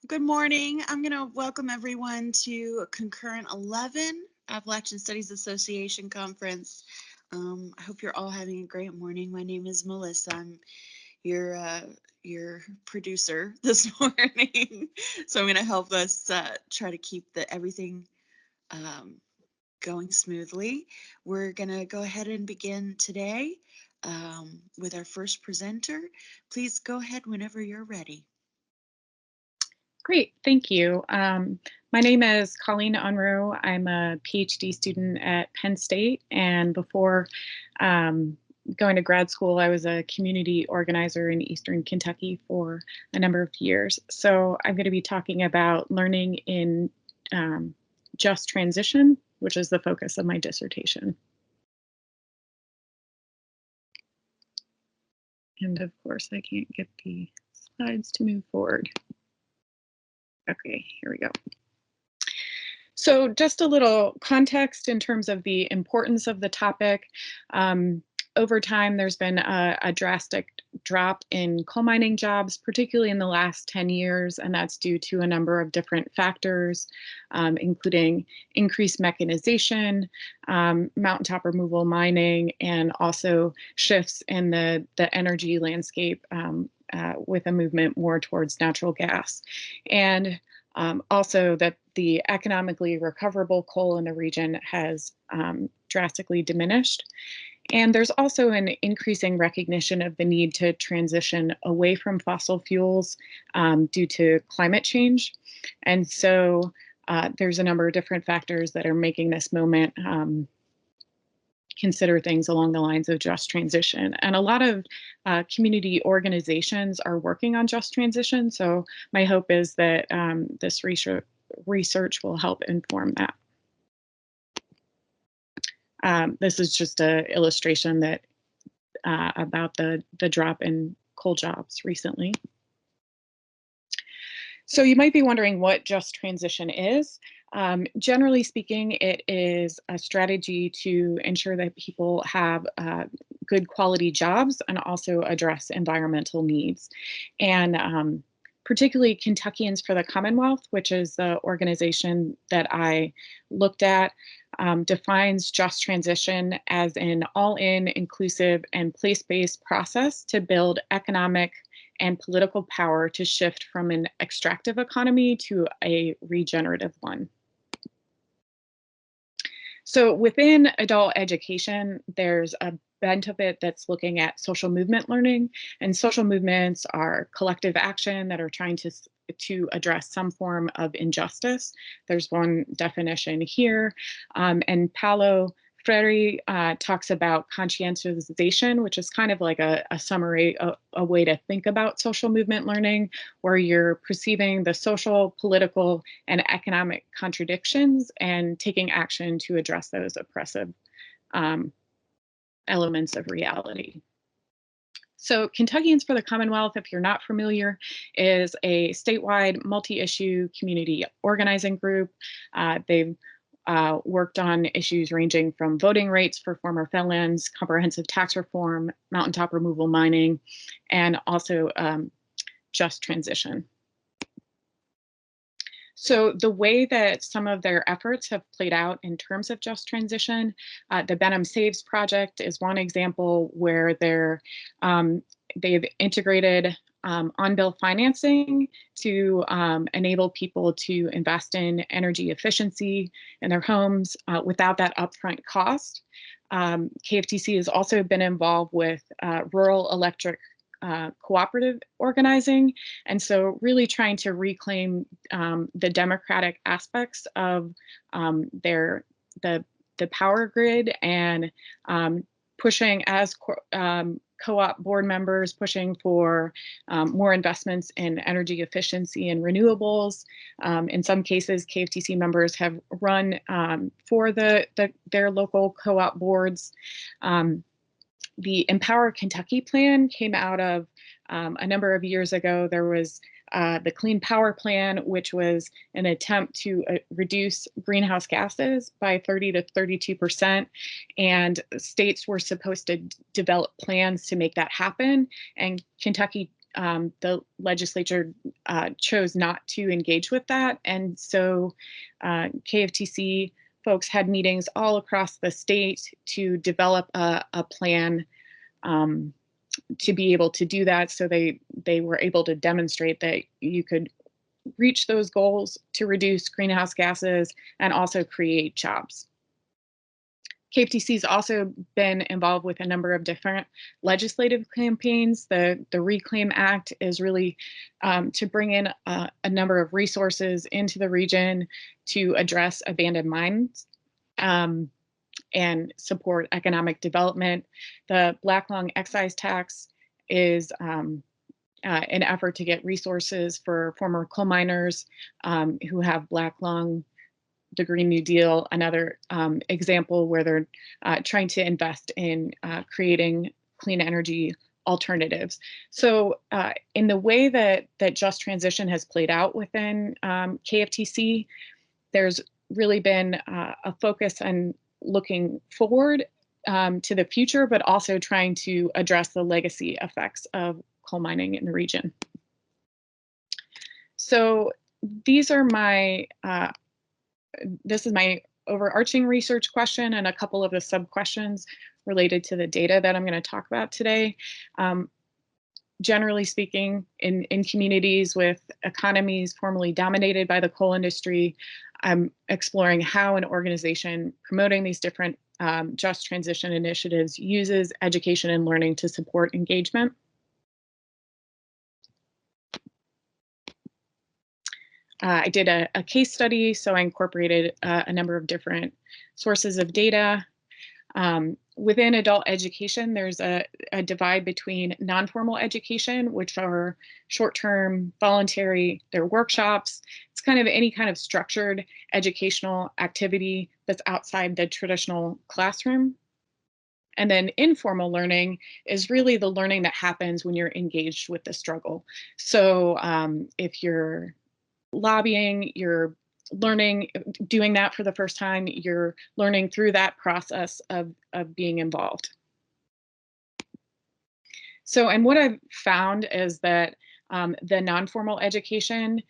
Good morning. I'm going to welcome everyone to Concurrent 11 Appalachian Studies Association Conference. I hope you're all having a great morning. My name is Melissa. I'm your producer this morning, so I'm going to help us try to keep everything going smoothly. We're going to go ahead and begin today with our first presenter. Please go ahead whenever you're ready. Great, thank you. My name is Colleen Unruh. I'm a PhD student at Penn State, and before going to grad school, I was a community organizer in Eastern Kentucky for a number of years. So I'm going to be talking about learning in just transition, which is the focus of my dissertation. And of course, I can't get the slides to move forward. Okay, here we go. So just a little context in terms of the importance of the topic. Over time, there's been a drastic drop in coal mining jobs, particularly in the last 10 years, and that's due to a number of different factors, including increased mechanization, mountaintop removal mining, and also shifts in the energy landscape with a movement more towards natural gas. And also that the economically recoverable coal in the region has drastically diminished. And there's also an increasing recognition of the need to transition away from fossil fuels due to climate change. And so there's a number of different factors that are making this moment consider things along the lines of just transition. And a lot of community organizations are working on just transition. So my hope is that this research will help inform that. This is just an illustration that about the drop in coal jobs recently. So you might be wondering what just transition is. Generally speaking, it is a strategy to ensure that people have good quality jobs and also address environmental needs. And particularly Kentuckians for the Commonwealth, which is the organization that I looked at, defines just transition as an all-in, inclusive, and place-based process to build economic and political power to shift from an extractive economy to a regenerative one. So within adult education, there's a bent of it that's looking at social movement learning, and social movements are collective action that are trying to address some form of injustice. There's one definition here, and Paulo Freire talks about conscientization, which is kind of like a summary, a way to think about social movement learning, where you're perceiving the social, political, and economic contradictions and taking action to address those oppressive elements of reality. So Kentuckians for the Commonwealth, if you're not familiar, is a statewide multi-issue community organizing group. They've worked on issues ranging from voting rates for former felons, comprehensive tax reform, mountaintop removal mining, and also just transition. So the way that some of their efforts have played out in terms of just transition, the Benham Saves project is one example where they've integrated on-bill financing to enable people to invest in energy efficiency in their homes without that upfront cost. KFTC has also been involved with rural electric cooperative organizing, and so really trying to reclaim the democratic aspects of the power grid, and pushing as co-op board members, pushing for more investments in energy efficiency and renewables. In some cases, KFTC members have run for their local co-op boards. The Empower Kentucky plan came out of a number of years ago. There was the Clean Power Plan, which was an attempt to reduce greenhouse gases by 30 to 32%. And states were supposed to develop plans to make that happen. And Kentucky the legislature chose not to engage with that. And so KFTC folks had meetings all across the state to develop a plan to be able to do that. So they were able to demonstrate that you could reach those goals to reduce greenhouse gases and also create jobs. KFTC has also been involved with a number of different legislative campaigns. The Reclaim Act is really to bring in a number of resources into the region to address abandoned mines and support economic development. The Black Lung excise tax is an effort to get resources for former coal miners who have Black Lung. The Green New Deal, another example where they're trying to invest in creating clean energy alternatives. So in the way that just transition has played out within KFTC, there's really been a focus on looking forward to the future, but also trying to address the legacy effects of coal mining in the region. So these are my this is my overarching research question and a couple of the sub-questions related to the data that I'm going to talk about today. Generally speaking, in communities with economies formerly dominated by the coal industry, I'm exploring how an organization promoting these different just transition initiatives uses education and learning to support engagement. I did a case study, so I incorporated a number of different sources of data. Within adult education, there's a divide between non-formal education, which are short-term, voluntary, they're workshops. It's kind of any kind of structured educational activity that's outside the traditional classroom. And then informal learning is really the learning that happens when you're engaged with the struggle. So if you're lobbying, you're learning, doing that for the first time, you're learning through that process of being involved. So, and what I've found is that the non-formal education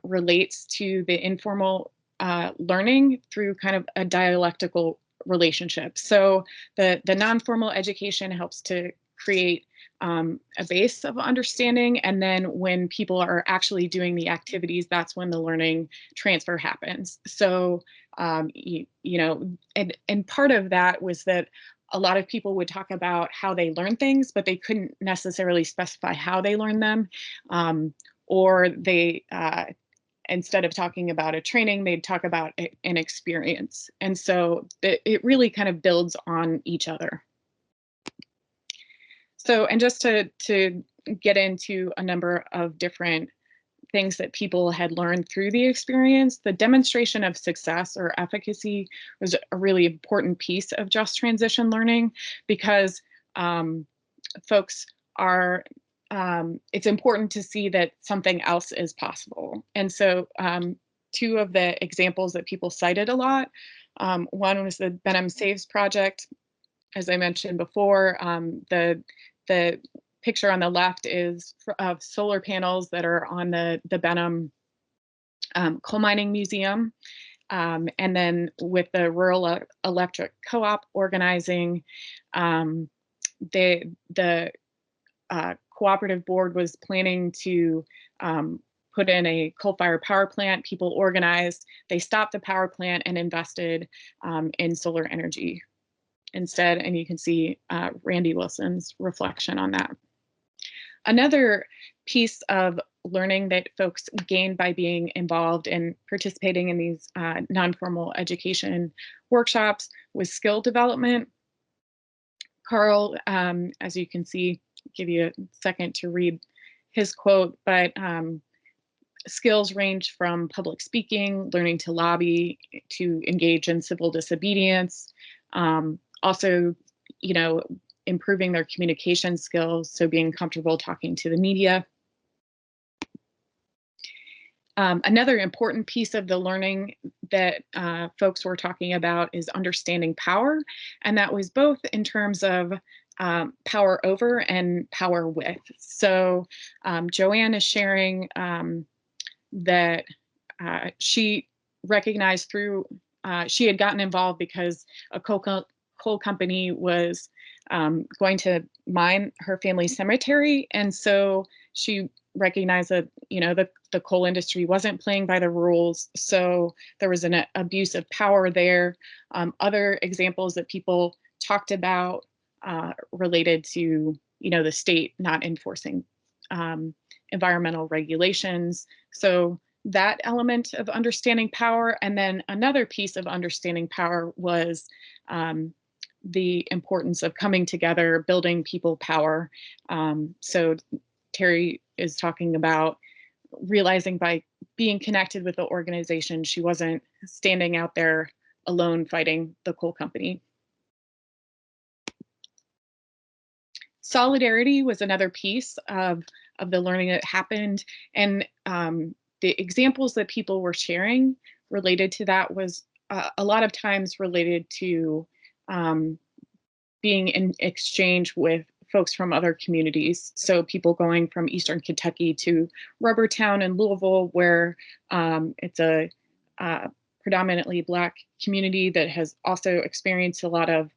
relates to the informal learning through kind of a dialectical relationship. So the non-formal education helps to create a base of understanding, and then when people are actually doing the activities, that's when the learning transfer happens. So you know, and part of that was that a lot of people would talk about how they learn things, but they couldn't necessarily specify how they learn them, or they instead of talking about a training, they'd talk about an experience. And so it really kind of builds on each other. So, and just to get into a number of different things that people had learned through the experience, the demonstration of success or efficacy was a really important piece of just transition learning, because folks are, it's important to see that something else is possible. And so two of the examples that people cited a lot, one was the Benham Saves project. As I mentioned before, the picture on the left is of solar panels that are on the Benham Coal Mining Museum. And then with the Rural Electric Co-op organizing, the cooperative board was planning to put in a coal-fired power plant. People organized, they stopped the power plant and invested in solar energy instead, and you can see Randy Wilson's reflection on that. Another piece of learning that folks gained by being involved and participating in these non-formal education workshops was skill development. Carl, as you can see, give you a second to read his quote, but skills range from public speaking, learning to lobby, to engage in civil disobedience. Also, you know, improving their communication skills, so being comfortable talking to the media. Another important piece of the learning that folks were talking about is understanding power, and that was both in terms of power over and power with. So Joanne is sharing that she recognized through, she had gotten involved because a coal company was going to mine her family's cemetery. And so she recognized that, you know, the coal industry wasn't playing by the rules. So there was an abuse of power there. Other examples that people talked about related to, you know, the state not enforcing environmental regulations. So that element of understanding power. And then another piece of understanding power was the importance of coming together, building people power. So Terry is talking about realizing by being connected with the organization, she wasn't standing out there alone fighting the coal company. Solidarity was another piece of the learning that happened. And the examples that people were sharing related to that was a lot of times related to being in exchange with folks from other communities. So people going from Eastern Kentucky to Rubbertown and Louisville, where it's a predominantly Black community that has also experienced a lot of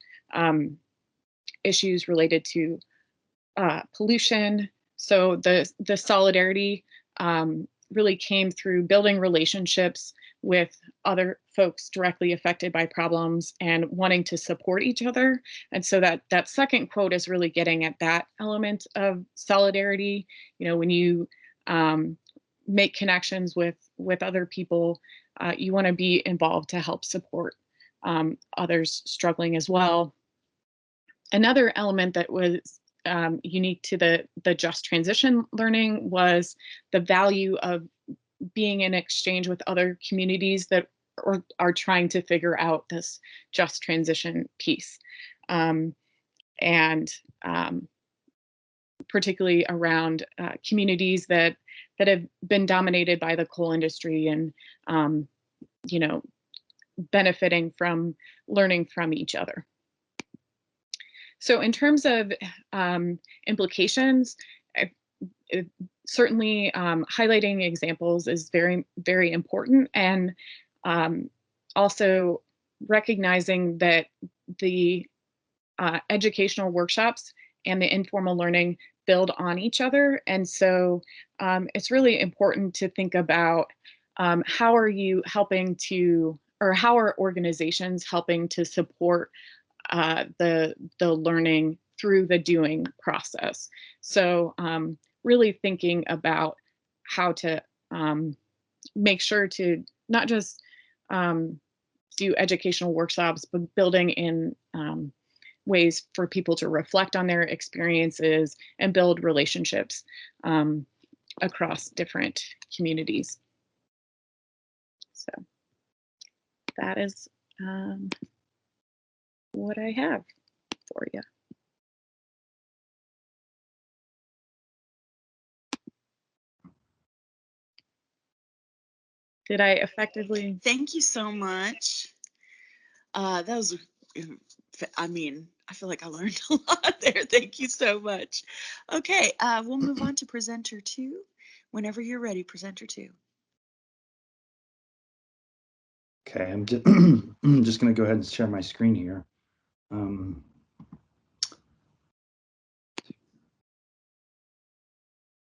issues related to pollution. So the solidarity really came through building relationships with other folks directly affected by problems and wanting to support each other. And so that second quote is really getting at that element of solidarity. You know, when you make connections with other people, you want to be involved to help support others struggling as well. Another element that was unique to the just transition learning was the value of being in exchange with other communities that are trying to figure out this just transition piece. And particularly around communities that have been dominated by the coal industry and, you know, benefiting from learning from each other. So in terms of implications, certainly highlighting examples is very, very important. And also recognizing that the educational workshops and the informal learning build on each other. And so it's really important to think about how are you helping to, or how are organizations helping to support the learning through the doing process. So really thinking about how to make sure to not just do educational workshops, but building in ways for people to reflect on their experiences and build relationships across different communities. So that is what I have for you. Did I effectively? Thank you so much. That was, I mean, I feel like I learned a lot there. Thank you so much. Okay, we'll move on to presenter 2. Whenever you're ready, presenter 2. Okay, I'm just going to go ahead and share my screen here.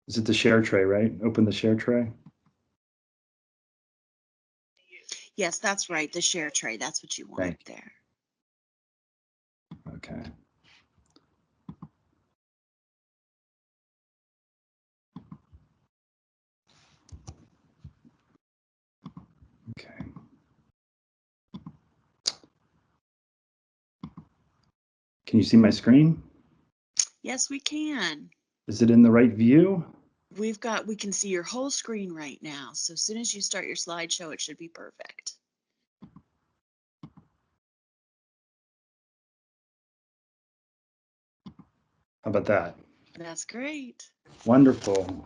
Is it the share tray, right? Open the share tray. Yes, that's right. The share tray. That's what you want there. Okay. Okay. Can you see my screen? Yes, we can. Is it in the right view? We can see your whole screen right now. So as soon as you start your slideshow, it should be perfect. How about that? That's great. Wonderful.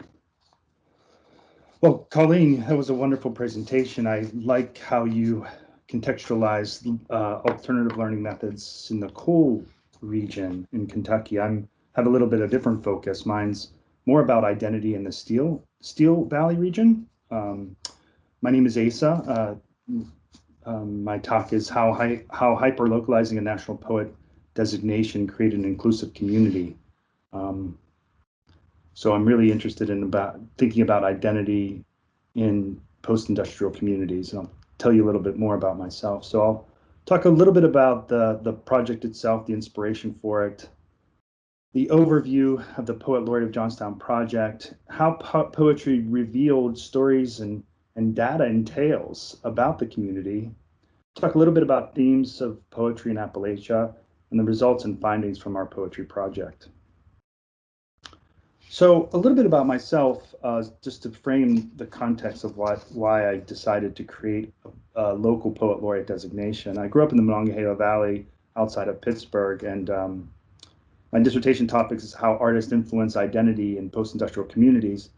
Well, Colleen, that was a wonderful presentation. I like how you contextualize alternative learning methods in the coal region in Kentucky. I have a little bit of different focus. Mine's more about identity in the Steel Valley region. My name is ASA. My talk is how hyper-localizing a national poet designation created an inclusive community. So I'm really interested in thinking about identity in post-industrial communities, and I'll tell you a little bit more about myself. So I'll talk a little bit about the project itself, the inspiration for it, the overview of the Poet Laureate of Johnstown project, how poetry revealed stories and data and tales about the community, talk a little bit about themes of poetry in Appalachia, and the results and findings from our poetry project. So a little bit about myself, just to frame the context of why I decided to create a local Poet Laureate designation. I grew up in the Monongahela Valley outside of Pittsburgh, and my dissertation topic is how artists influence identity in post-industrial communities.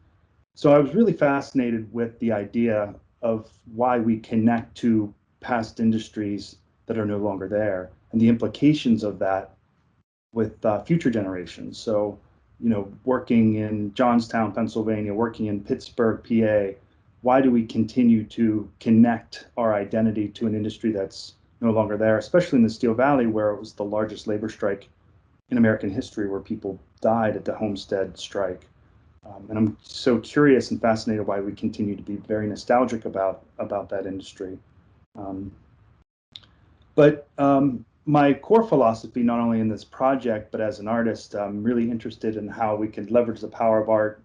So I was really fascinated with the idea of why we connect to past industries that are no longer there and the implications of that with future generations. So, working in Johnstown, Pennsylvania, working in Pittsburgh, PA, why do we continue to connect our identity to an industry that's no longer there, especially in the Steel Valley, where it was the largest labor strike in American history, where people died at the Homestead strike. And I'm so curious and fascinated why we continue to be very nostalgic about that industry. My core philosophy, not only in this project, but as an artist, I'm really interested in how we can leverage the power of art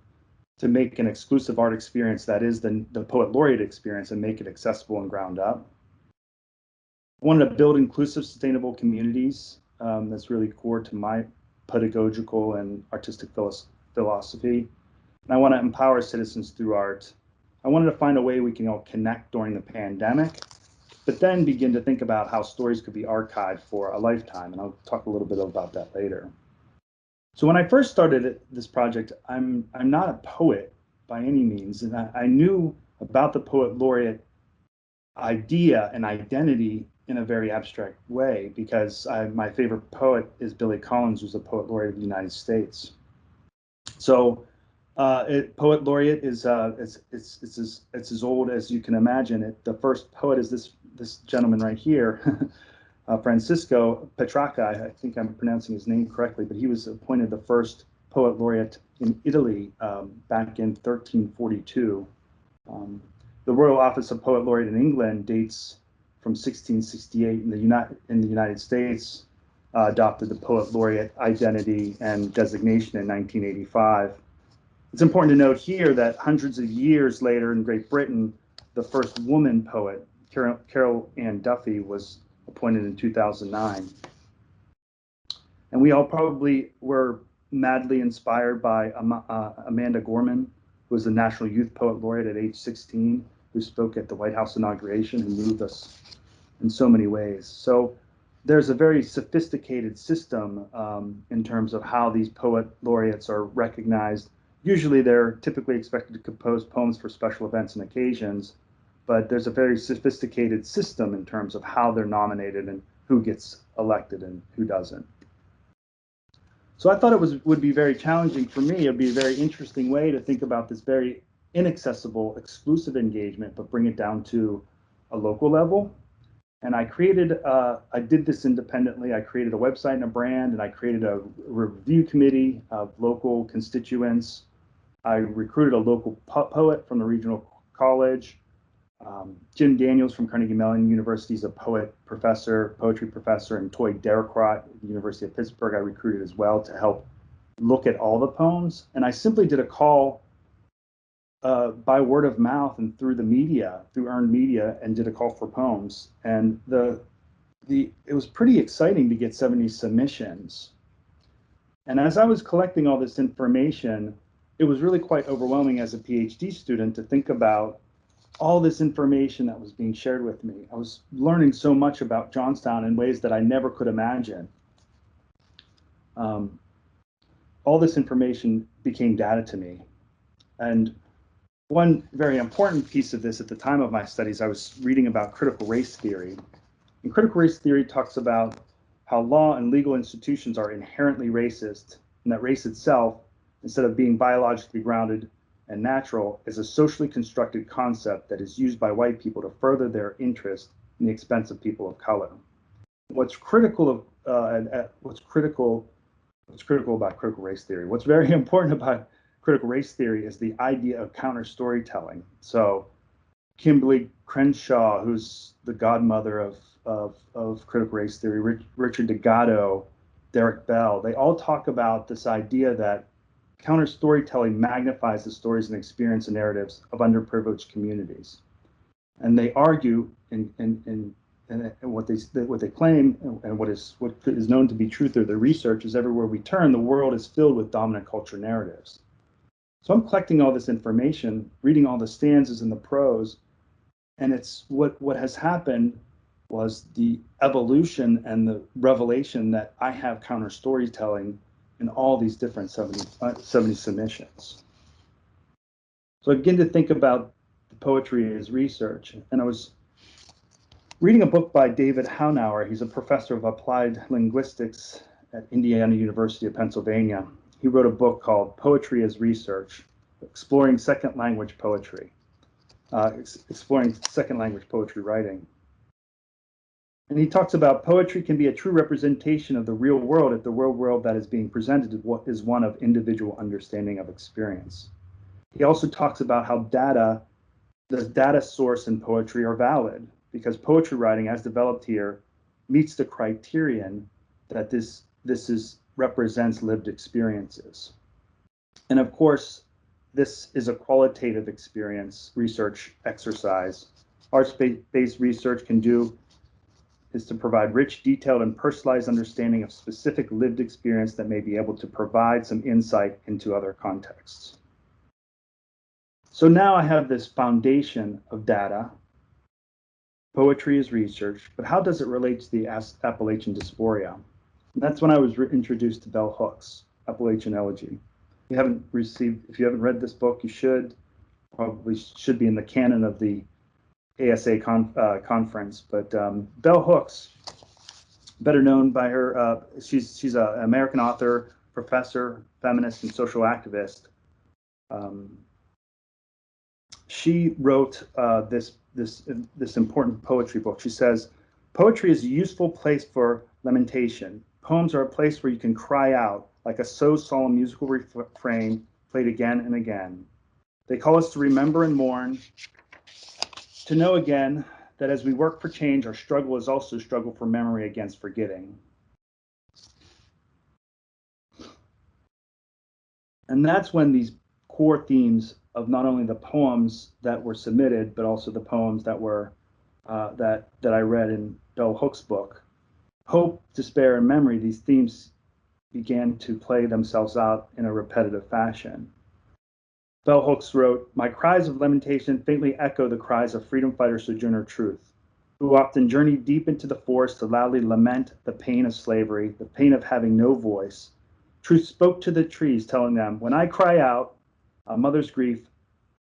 to make an exclusive art experience that is the Poet Laureate experience and make it accessible and ground up. I wanted to build inclusive, sustainable communities. That's really core to my pedagogical and artistic philosophy. And I want to empower citizens through art. I wanted to find a way we can all connect during the pandemic, but then begin to think about how stories could be archived for a lifetime. And I'll talk a little bit about that later. So when I first started this project, I'm not a poet by any means. And I knew about the Poet Laureate idea and identity in a very abstract way, because my favorite poet is Billy Collins, who's a Poet Laureate of the United States. So Poet Laureate is it's as old as you can imagine. The first poet is this gentleman right here, Francisco Petrarca. I think I'm pronouncing his name correctly, but he was appointed the first Poet Laureate in Italy back in 1342. The Royal Office of Poet Laureate in England dates from 1668. In the United States, adopted the Poet Laureate identity and designation in 1985. It's important to note here that hundreds of years later in Great Britain, the first woman poet, Carol Ann Duffy, was appointed in 2009. And we all probably were madly inspired by Amanda Gorman, who was the National Youth Poet Laureate at age 16, who spoke at the White House inauguration and moved us in so many ways. So there's a very sophisticated system in terms of how these poet laureates are recognized. Usually they're typically expected to compose poems for special events and occasions, but there's a very sophisticated system in terms of how they're nominated and who gets elected and who doesn't. So I thought it would be very challenging for me. It'd be a very interesting way to think about this very inaccessible, exclusive engagement, but bring it down to a local level. And I did this independently. I created a website and a brand, and I created a review committee of local constituents. I recruited a local poet from the regional college. Jim Daniels from Carnegie Mellon University is a poetry professor, and Toy Derricrott at the University of Pittsburgh I recruited as well to help look at all the poems. And I simply did a call by word of mouth and through the media, through earned media, and did a call for poems. And it was pretty exciting to get 70 submissions. And as I was collecting all this information, it was really quite overwhelming as a PhD student to think about all this information that was being shared with me. I was learning so much about Johnstown in ways that I never could imagine. All this information became data to me. And one very important piece of this at the time of my studies, I was reading about critical race theory. And critical race theory talks about how law and legal institutions are inherently racist, and that race itself, instead of being biologically grounded and natural, is a socially constructed concept that is used by white people to further their interest in the expense of people of color. What's critical about critical race theory, what's very important about critical race theory is the idea of counter storytelling. So Kimberly Crenshaw, who's the godmother of critical race theory, Richard Delgado, Derek Bell, they all talk about this idea that counter storytelling magnifies the stories and experience and narratives of underprivileged communities. And they argue in what they claim and what is known to be true through their research is everywhere we turn, the world is filled with dominant culture narratives. So I'm collecting all this information, reading all the stanzas and the prose, and it's what has happened was the evolution and the revelation that I have counter storytelling in all these different 70 submissions. So I begin to think about the poetry as research, and I was reading a book by David Haunauer. He's a professor of applied linguistics at Indiana University of Pennsylvania. He wrote a book called Poetry as Research, exploring second language poetry, exploring second language poetry writing. And he talks about poetry can be a true representation of the real world if the real world that is being presented is one of individual understanding of experience. He also talks about how the data source in poetry are valid, because poetry writing, as developed here, meets the criterion that this represents lived experiences. And of course, this is a qualitative experience research exercise. Arts-based research can do is to provide rich, detailed, and personalized understanding of specific lived experience that may be able to provide some insight into other contexts. So now I have this foundation of data. Poetry is research, but how does it relate to the Appalachian dysphoria? And that's when I was introduced to Bell Hooks' Appalachian Elegy. If you haven't read this book, you should. Probably should be in the canon of the ASA conference. But Bell Hooks, better known by her, she's an American author, professor, feminist, and social activist. She wrote this important poetry book. She says, poetry is a useful place for lamentation. Poems are a place where you can cry out like a so solemn musical refrain played again and again. They call us to remember and mourn, to know again that as we work for change, our struggle is also a struggle for memory against forgetting. And that's when these core themes of not only the poems that were submitted, but also the poems that were that I read in Bell Hooks' book, hope, despair, and memory, these themes began to play themselves out in a repetitive fashion. Bell Hooks wrote, "My cries of lamentation faintly echo the cries of freedom fighter Sojourner Truth, who often journeyed deep into the forest to loudly lament the pain of slavery, the pain of having no voice. Truth spoke to the trees, telling them, when I cry out, a mother's grief,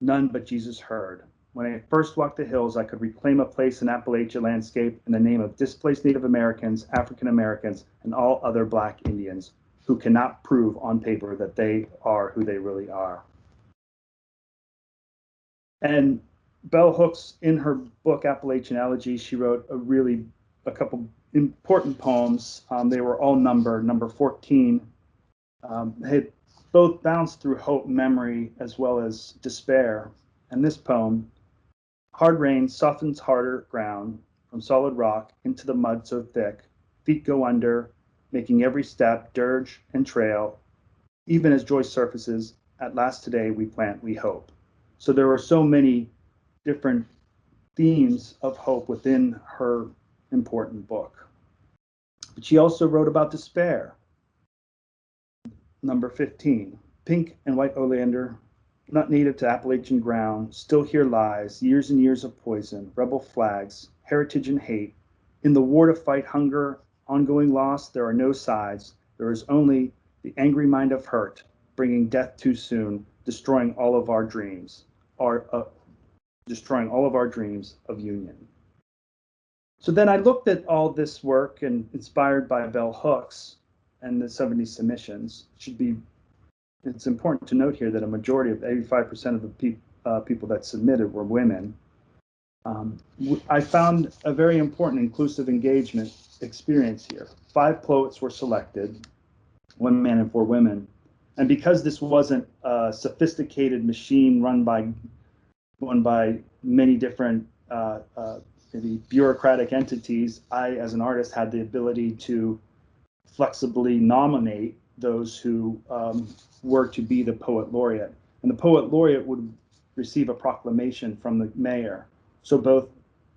none but Jesus heard. When I first walked the hills, I could reclaim a place in Appalachian landscape in the name of displaced Native Americans, African Americans, and all other Black Indians who cannot prove on paper that they are who they really are." And Bell Hooks, in her book Appalachian Elegy, she wrote a couple important poems. They were all numbered. Number 14 had both bounced through hope, memory, as well as despair. And this poem, hard rain softens harder ground, from solid rock into the mud so thick, feet go under, making every step dirge and trail. Even as joy surfaces, at last today we plant, we hope. So there were so many different themes of hope within her important book. But she also wrote about despair. Number 15, pink and white oleander, not native to Appalachian ground, still here lies, years and years of poison, rebel flags, heritage and hate. In the war to fight hunger, ongoing loss, there are no sides. There is only the angry mind of hurt, bringing death too soon, destroying all of our dreams, destroying all of our dreams of union. So then I looked at all this work and inspired by Bell Hooks and the 70 submissions. It's important to note here that a majority of 85% of the people that submitted were women. I found a very important inclusive engagement experience here. 5 poets were selected, 1 man and 4 women. And because this wasn't a sophisticated machine run by many different maybe bureaucratic entities, I, as an artist, had the ability to flexibly nominate those who were to be the poet laureate. And the poet laureate would receive a proclamation from the mayor. So both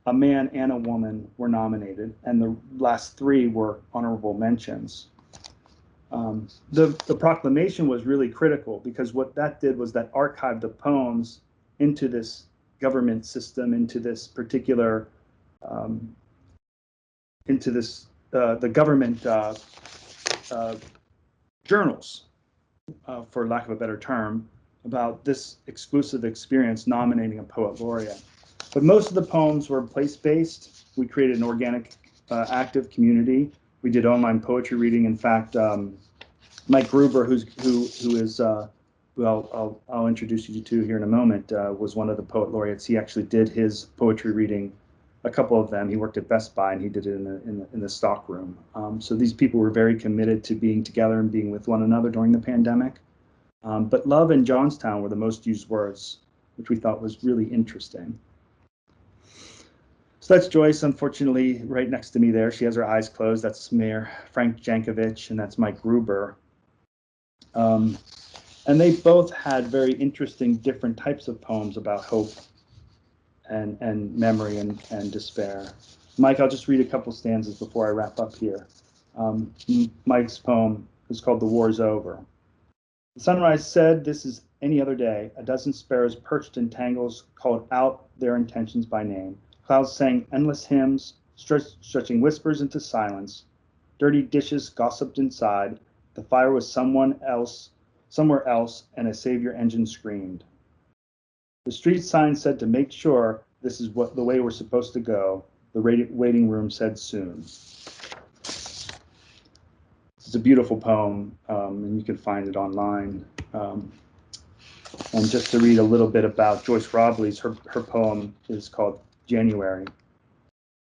a man and a woman were nominated, and the last 3 were honorable mentions. The proclamation was really critical because what that did was that archived the poems into this government system, into this particular, the government journals, for lack of a better term, about this exclusive experience nominating a poet laureate. But most of the poems were place-based. We created an organic, active community. We did online poetry reading. In fact, Mike Gruber, who is I'll introduce you to here in a moment, was one of the poet laureates. He actually did his poetry reading, a couple of them. He worked at Best Buy and he did it in the stock room. So these people were very committed to being together and being with one another during the pandemic. But love and Johnstown were the most used words, which we thought was really interesting. So that's Joyce, unfortunately, right next to me there. She has her eyes closed. That's Mayor Frank Jankovic, and that's Mike Gruber. And they both had very interesting different types of poems about hope and memory and despair. Mike, I'll just read a couple stanzas before I wrap up here. Mike's poem is called The War's Over. The sunrise said, this is any other day. A dozen sparrows perched in tangles called out their intentions by name. Clouds sang endless hymns, stretching whispers into silence. Dirty dishes gossiped inside. The fire was somewhere else, and a savior engine screamed. The street sign said to make sure this is the way we're supposed to go. The waiting room said soon. It's a beautiful poem, and you can find it online. And just to read a little bit about Joyce Robley's, her poem is called January.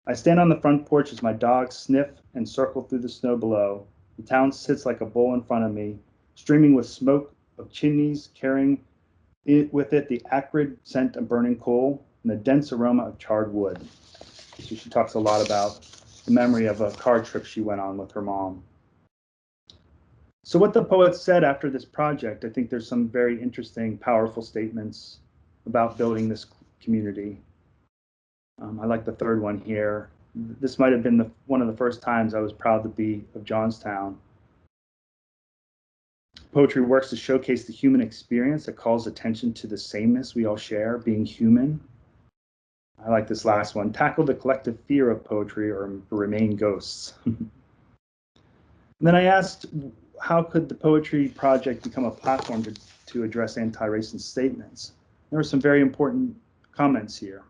I stand on the front porch as my dogs sniff and circle through the snow below. The town sits like a bowl in front of me, streaming with smoke of chimneys, carrying with it the acrid scent of burning coal and the dense aroma of charred wood. So she talks a lot about the memory of a car trip she went on with her mom. So what the poet said after this project, I think there's some very interesting, powerful statements about building this community. I like the third one here. This might have been one of the first times I was proud to be of Johnstown. Poetry works to showcase the human experience that calls attention to the sameness we all share, being human. I like this last one. Tackle the collective fear of poetry or remain ghosts. And then I asked, how could the poetry project become a platform to address anti-racist statements? There were some very important comments here.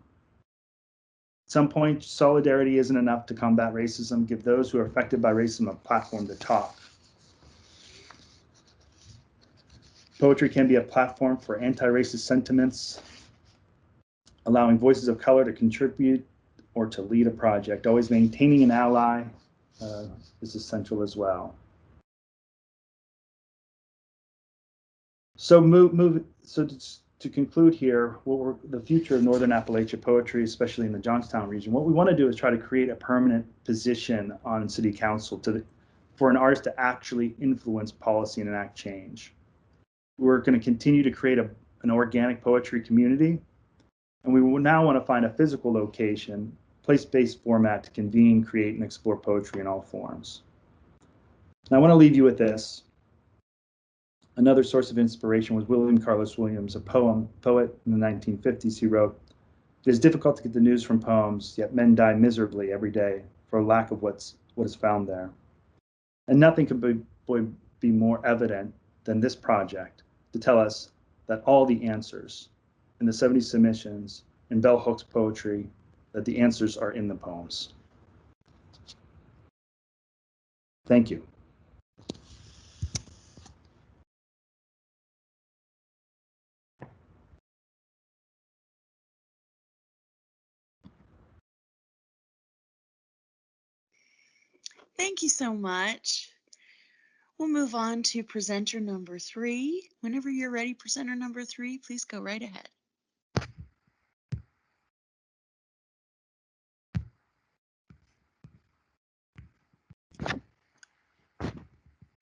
At some point, solidarity isn't enough to combat racism. Give those who are affected by racism a platform to talk. Poetry can be a platform for anti-racist sentiments, allowing voices of color to contribute or to lead a project. Always maintaining an ally is essential as well. So to conclude here, the future of Northern Appalachia poetry, especially in the Johnstown region, what we want to do is try to create a permanent position on City Council for an artist to actually influence policy and enact change. We're going to continue to create an organic poetry community, and we will now want to find a physical location, place-based format to convene, create, and explore poetry in all forms. And I want to leave you with this. Another source of inspiration was William Carlos Williams, a poet in the 1950s. He wrote, "It is difficult to get the news from poems, yet men die miserably every day for lack of what is found there. And nothing could be more evident than this project to tell us that all the answers in the 70 submissions in Bell Hooks poetry, that the answers are in the poems." Thank you. Thank you so much. We'll move on to presenter number 3. Whenever you're ready, presenter number 3, please go right ahead.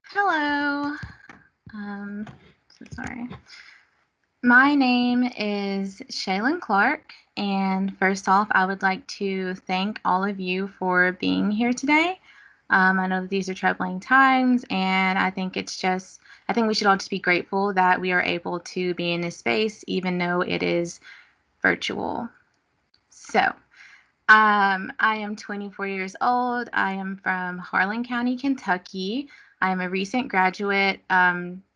Hello. Sorry. My name is Shaylin Clark, and first off, I would like to thank all of you for being here today. I know that these are troubling times, and I think we should all just be grateful that we are able to be in this space, even though it is virtual. So, I am 24 years old. I am from Harlan County, Kentucky. I am a recent graduate,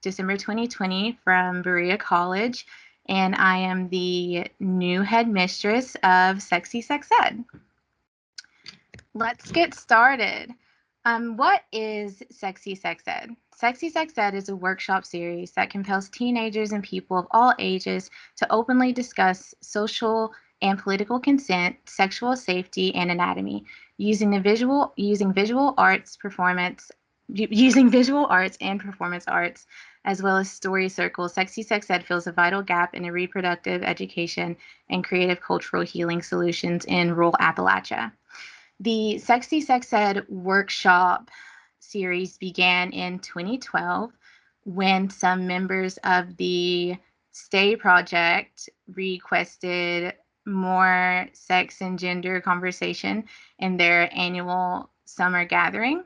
December 2020 from Berea College, and I am the new headmistress of Sexy Sex Ed. Let's get started. What is Sexy Sex Ed? Sexy Sex Ed is a workshop series that compels teenagers and people of all ages to openly discuss social and political consent, sexual safety, and anatomy using visual arts and performance arts, as well as story circles. Sexy Sex Ed fills a vital gap in a reproductive education and creative cultural healing solutions in rural Appalachia. The Sexy Sex Ed workshop series began in 2012 when some members of the Stay Project requested more sex and gender conversation in their annual summer gathering.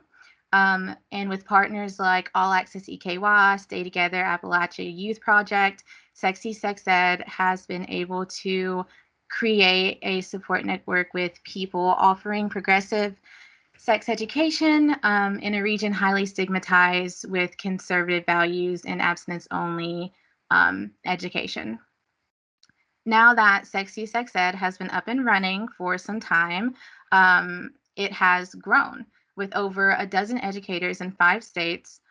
And with partners like All Access EKY, Stay Together, Appalachia Youth Project, Sexy Sex Ed has been able to create a support network with people offering progressive sex education in a region highly stigmatized with conservative values and abstinence-only education. Now that Sexy Sex Ed has been up and running for some time, it has grown with over a dozen educators in 5 states.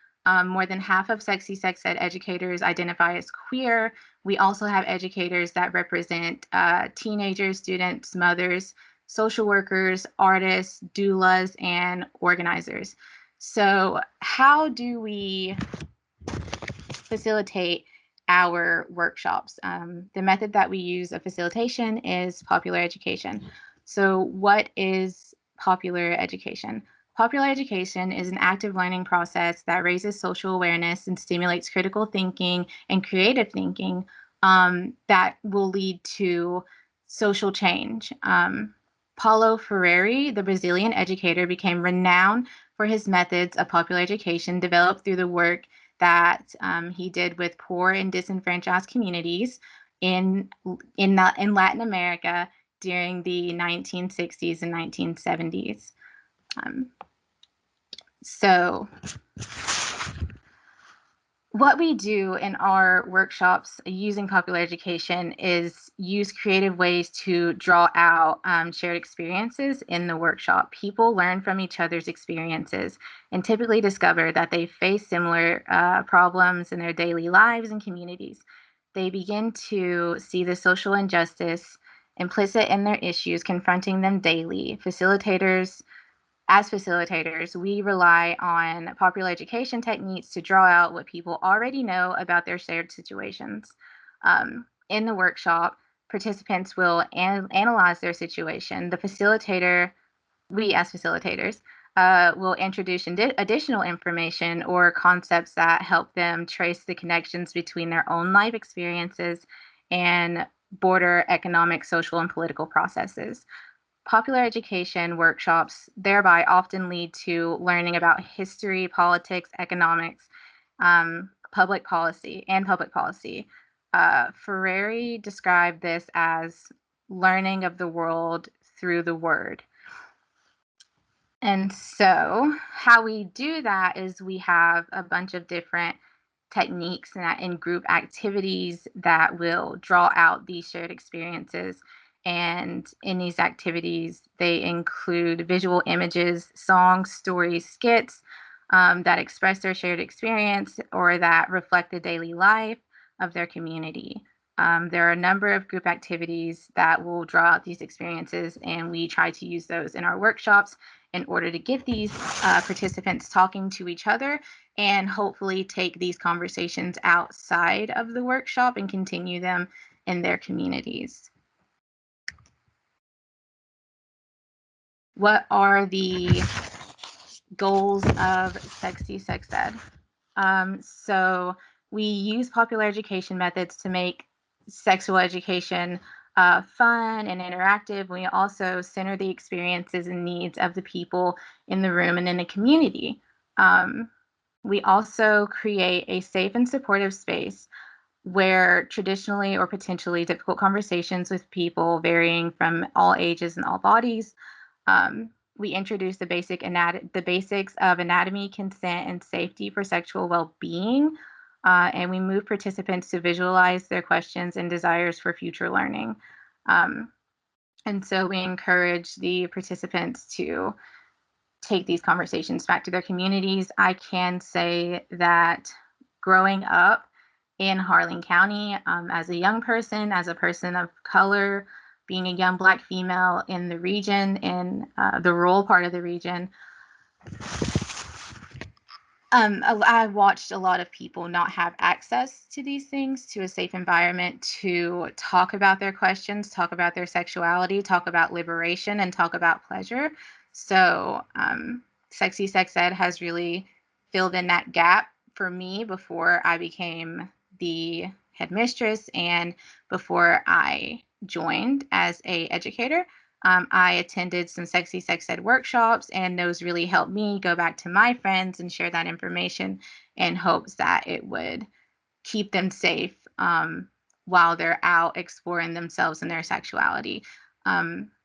More than half of Sexy Sex Ed educators identify as queer. We also have educators that represent teenagers, students, mothers, social workers, artists, doulas, and organizers. So how do we facilitate our workshops? The method that we use of facilitation is popular education. So what is popular education? Popular education is an active learning process that raises social awareness and stimulates critical thinking and creative thinking that will lead to social change. Paulo Freire, the Brazilian educator, became renowned for his methods of popular education developed through the work that he did with poor and disenfranchised communities in Latin America during the 1960s and 1970s. So what we do in our workshops using popular education is use creative ways to draw out shared experiences in the workshop. People learn from each other's experiences and typically discover that they face similar problems in their daily lives and communities. They begin to see the social injustice implicit in their issues, confronting them daily. As facilitators, we rely on popular education techniques to draw out what people already know about their shared situations. In the workshop, participants will analyze their situation. We as facilitators, will introduce additional information or concepts that help them trace the connections between their own life experiences and border economic, social, and political processes. Popular education workshops thereby often lead to learning about history, politics, economics, public policy. Freire described this as learning of the world through the word. And so how we do that is we have a bunch of different techniques and group activities that will draw out these shared experiences. And in these activities, they include visual images, songs, stories, skits, that express their shared experience or that reflect the daily life of their community. There are a number of group activities that will draw out these experiences, and we try to use those in our workshops in order to get these participants talking to each other and hopefully take these conversations outside of the workshop and continue them in their communities. What are the goals of Sexy Sex Ed? So we use popular education methods to make sexual education fun and interactive. We also center the experiences and needs of the people in the room and in the community. We also create a safe and supportive space where traditionally or potentially difficult conversations with people varying from all ages and all bodies. We introduce the basics of anatomy, consent, and safety for sexual well-being, and we move participants to visualize their questions and desires for future learning. And so we encourage the participants to take these conversations back to their communities. I can say that growing up in Harlan County, as a young person, as a person of color, being a young Black female in the region, in the rural part of the region, I watched a lot of people not have access to these things, to a safe environment to talk about their questions, talk about their sexuality, talk about liberation, and talk about pleasure. So Sexy Sex Ed has really filled in that gap for me before I became the headmistress and before I joined as a educator. I attended some Sexy Sex Ed workshops, and those really helped me go back to my friends and share that information in hopes that it would keep them safe while they're out exploring themselves and their sexuality.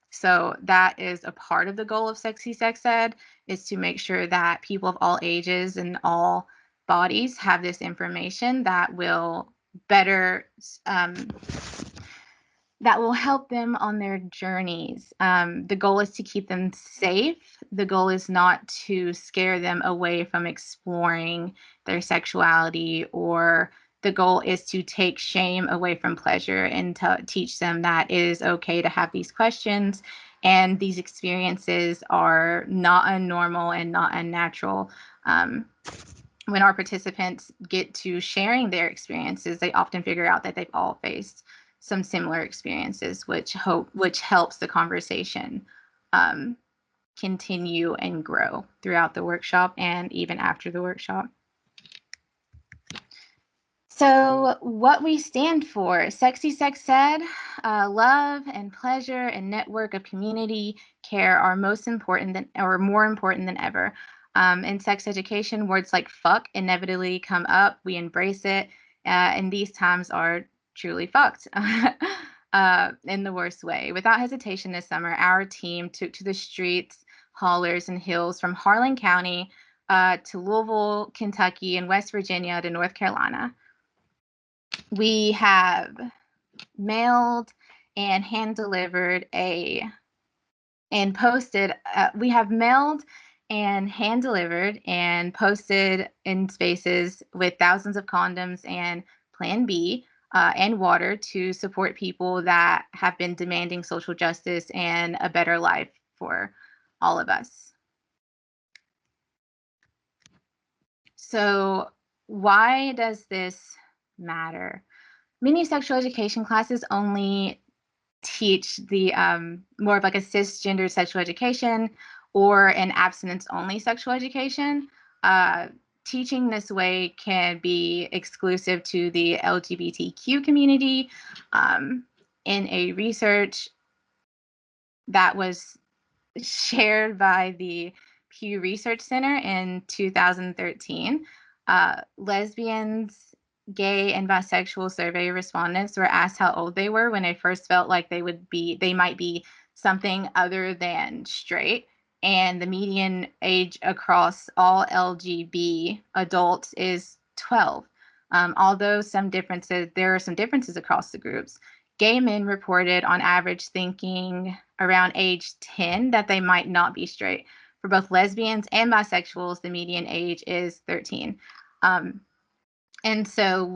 So that is a part of the goal of Sexy Sex Ed, is to make sure that people of all ages and all bodies have this information that will better that will help them on their journeys. The goal is to keep them safe. The goal is not to scare them away from exploring their sexuality, or the goal is to take shame away from pleasure and to teach them that it is okay to have these questions and these experiences are not unnormal and not unnatural. When our participants get to sharing their experiences, they often figure out that they've all faced some similar experiences, which helps the conversation continue and grow throughout the workshop and even after the workshop. So what we stand for: Sexy Sex Ed, love and pleasure and network of community care are more important than ever. In sex education, words like fuck inevitably come up. We embrace it, and these times are truly fucked in the worst way. Without hesitation this summer, our team took to the streets, hollers, and hills from Harlan County to Louisville, Kentucky, and West Virginia to North Carolina. We have mailed and hand-delivered and posted in spaces with thousands of condoms and Plan B and water to support people that have been demanding social justice and a better life for all of us. So why does this matter? Many sexual education classes only teach the more of like a cisgender sexual education or an abstinence-only sexual education. Teaching this way can be exclusive to the LGBTQ community. In a research that was shared by the Pew Research Center in 2013, lesbians, gay, and bisexual survey respondents were asked how old they were when they first felt like they might be something other than straight. And the median age across all LGB adults is 12. Although there are some differences across the groups. Gay men reported on average thinking around age 10 that they might not be straight. For For both lesbians and bisexuals, the median age is 13. And so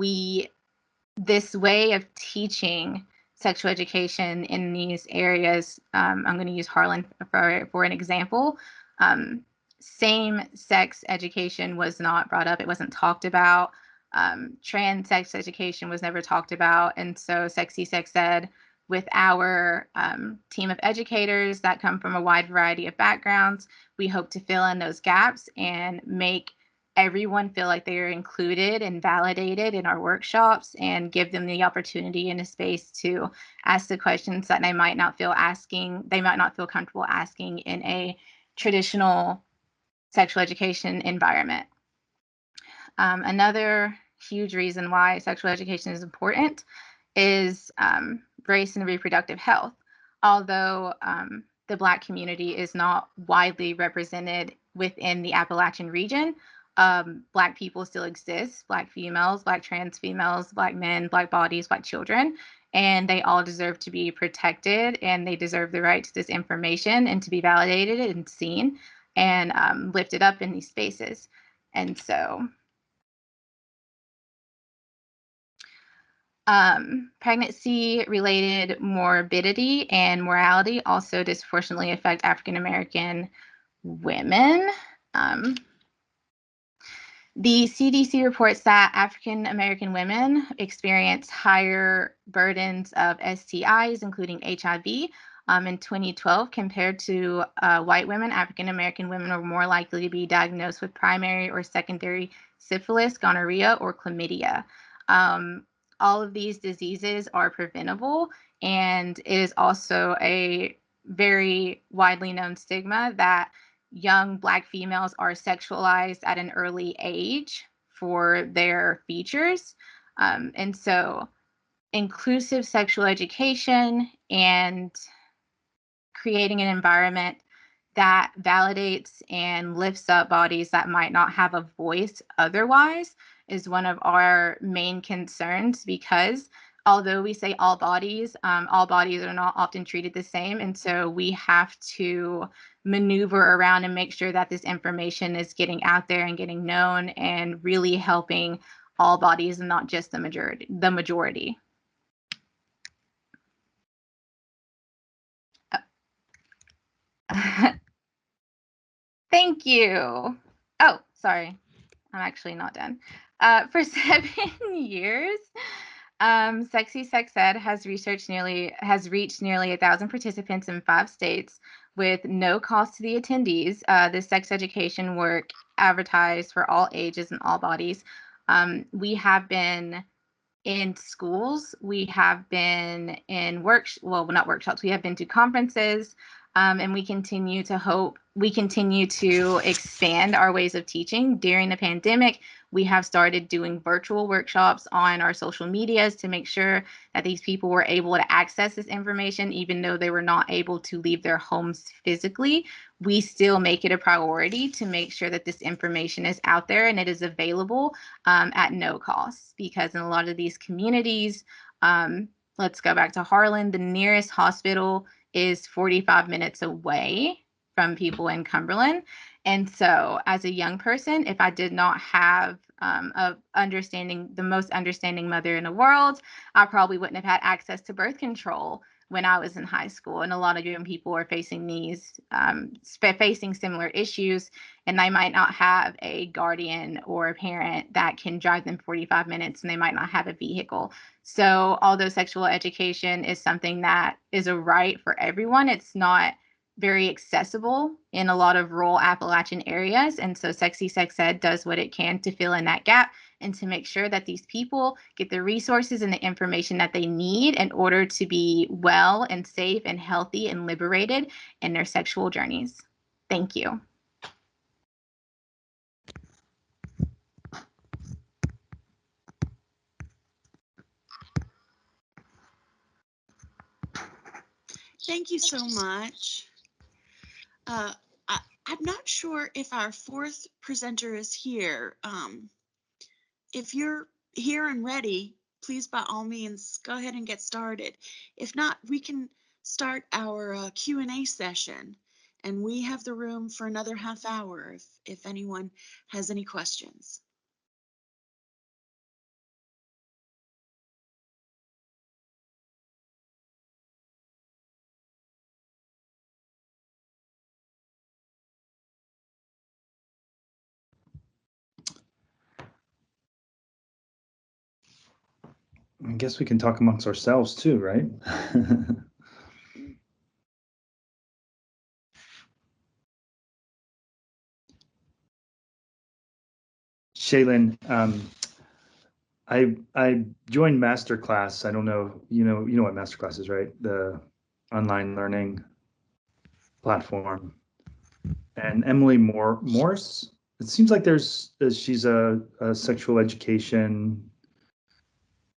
this way of teaching sexual education in these areas, I'm going to use Harlan for an example. Same-sex education was not brought up. It wasn't talked about. Trans sex education was never talked about. And so Sexy Sex Ed, with our team of educators that come from a wide variety of backgrounds, we hope to fill in those gaps and make everyone feel like they are included and validated in our workshops, and give them the opportunity and a space to ask the questions that they might not feel comfortable asking in a traditional sexual education environment. Another huge reason why sexual education is important is race and reproductive health. Although the Black community is not widely represented within the Appalachian region, Black people still exist. Black females, Black trans females, Black men, Black bodies, Black children, and they all deserve to be protected, and they deserve the right to this information and to be validated and seen and lifted up in these spaces. And so pregnancy-related morbidity and mortality also disproportionately affect African American women. The CDC reports that African American women experience higher burdens of STIs, including HIV. In 2012, compared to white women, African American women are more likely to be diagnosed with primary or secondary syphilis, gonorrhea, or chlamydia. All of these diseases are preventable, and it is also a very widely known stigma that young Black females are sexualized at an early age for their features. And so inclusive sexual education and creating an environment that validates and lifts up bodies that might not have a voice otherwise is one of our main concerns, because although we say all bodies are not often treated the same. And so we have to maneuver around and make sure that this information is getting out there and getting known and really helping all bodies and not just the majority. Thank you. Oh, sorry. I'm actually not done. For 7 years, Sexy Sex Ed has reached nearly 1,000 participants in 5 states with no cost to the attendees. The sex education work advertised for all ages and all bodies. We have been in schools, we have been in not workshops, we have been to conferences, and we continue to expand our ways of teaching. During the pandemic, we have started doing virtual workshops on our social medias to make sure that these people were able to access this information, even though they were not able to leave their homes physically. We still make it a priority to make sure that this information is out there and it is available at no cost, because in a lot of these communities, let's go back to Harlan, the nearest hospital is 45 minutes away from people in Cumberland. And so as a young person, if I did not have the most understanding mother in the world, I probably wouldn't have had access to birth control when I was in high school. And a lot of young people are facing similar issues, and they might not have a guardian or a parent that can drive them 45 minutes, and they might not have a vehicle. So although sexual education is something that is a right for everyone, it's not very accessible in a lot of rural Appalachian areas. And so Sexy Sex Ed does what it can to fill in that gap and to make sure that these people get the resources and the information that they need in order to be well and safe and healthy and liberated in their sexual journeys. Thank you. Thank you so much. I'm not sure if our 4th presenter is here. If you're here and ready, please by all means go ahead and get started. If not, we can start our Q&A session. and we have the room for another half hour if anyone has any questions. I guess we can talk amongst ourselves too, right? Shaylin, I joined Masterclass. I don't know, you know what Masterclass is, right? The online learning platform. And Emily Morse. It seems like she's a sexual education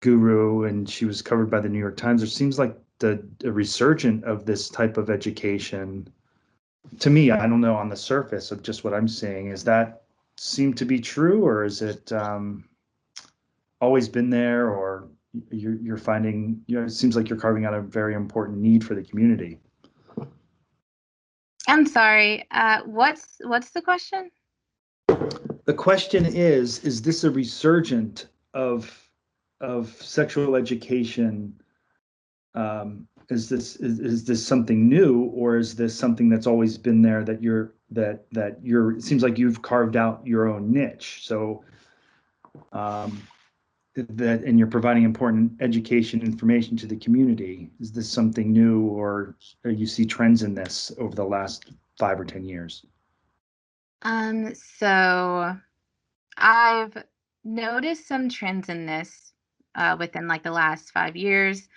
guru, and she was covered by the New York Times. There seems like a resurgent of this type of education. To me, I don't know on the surface of just what I'm seeing. Is that seem to be true, or is it always been there, or you're finding, it seems like you're carving out a very important need for the community? I'm sorry. What's the question? The question is this a resurgent of sexual education? Is this something new, or is this something that's always been there that it seems like you've carved out your own niche? So and you're providing important education information to the community. Is this something new, or you see trends in this over the last 5 or 10 years? So I've noticed some trends in this within like the last 5 years.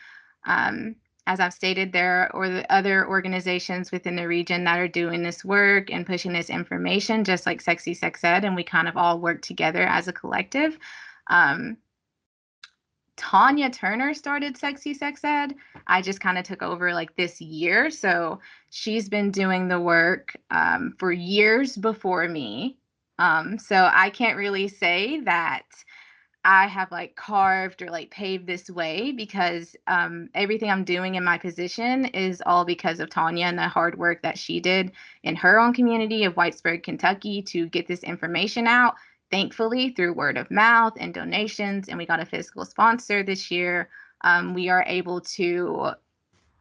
As I've stated, there are the other organizations within the region that are doing this work and pushing this information, just like Sexy Sex Ed, and we kind of all work together as a collective. Tanya Turner started Sexy Sex Ed. I just kind of took over like this year. So she's been doing the work for years before me. So I can't really say that I have like carved or like paved this way, because everything I'm doing in my position is all because of Tanya and the hard work that she did in her own community of Whitesburg, Kentucky, to get this information out. Thankfully, through word of mouth and donations, and we got a fiscal sponsor this year, we are able to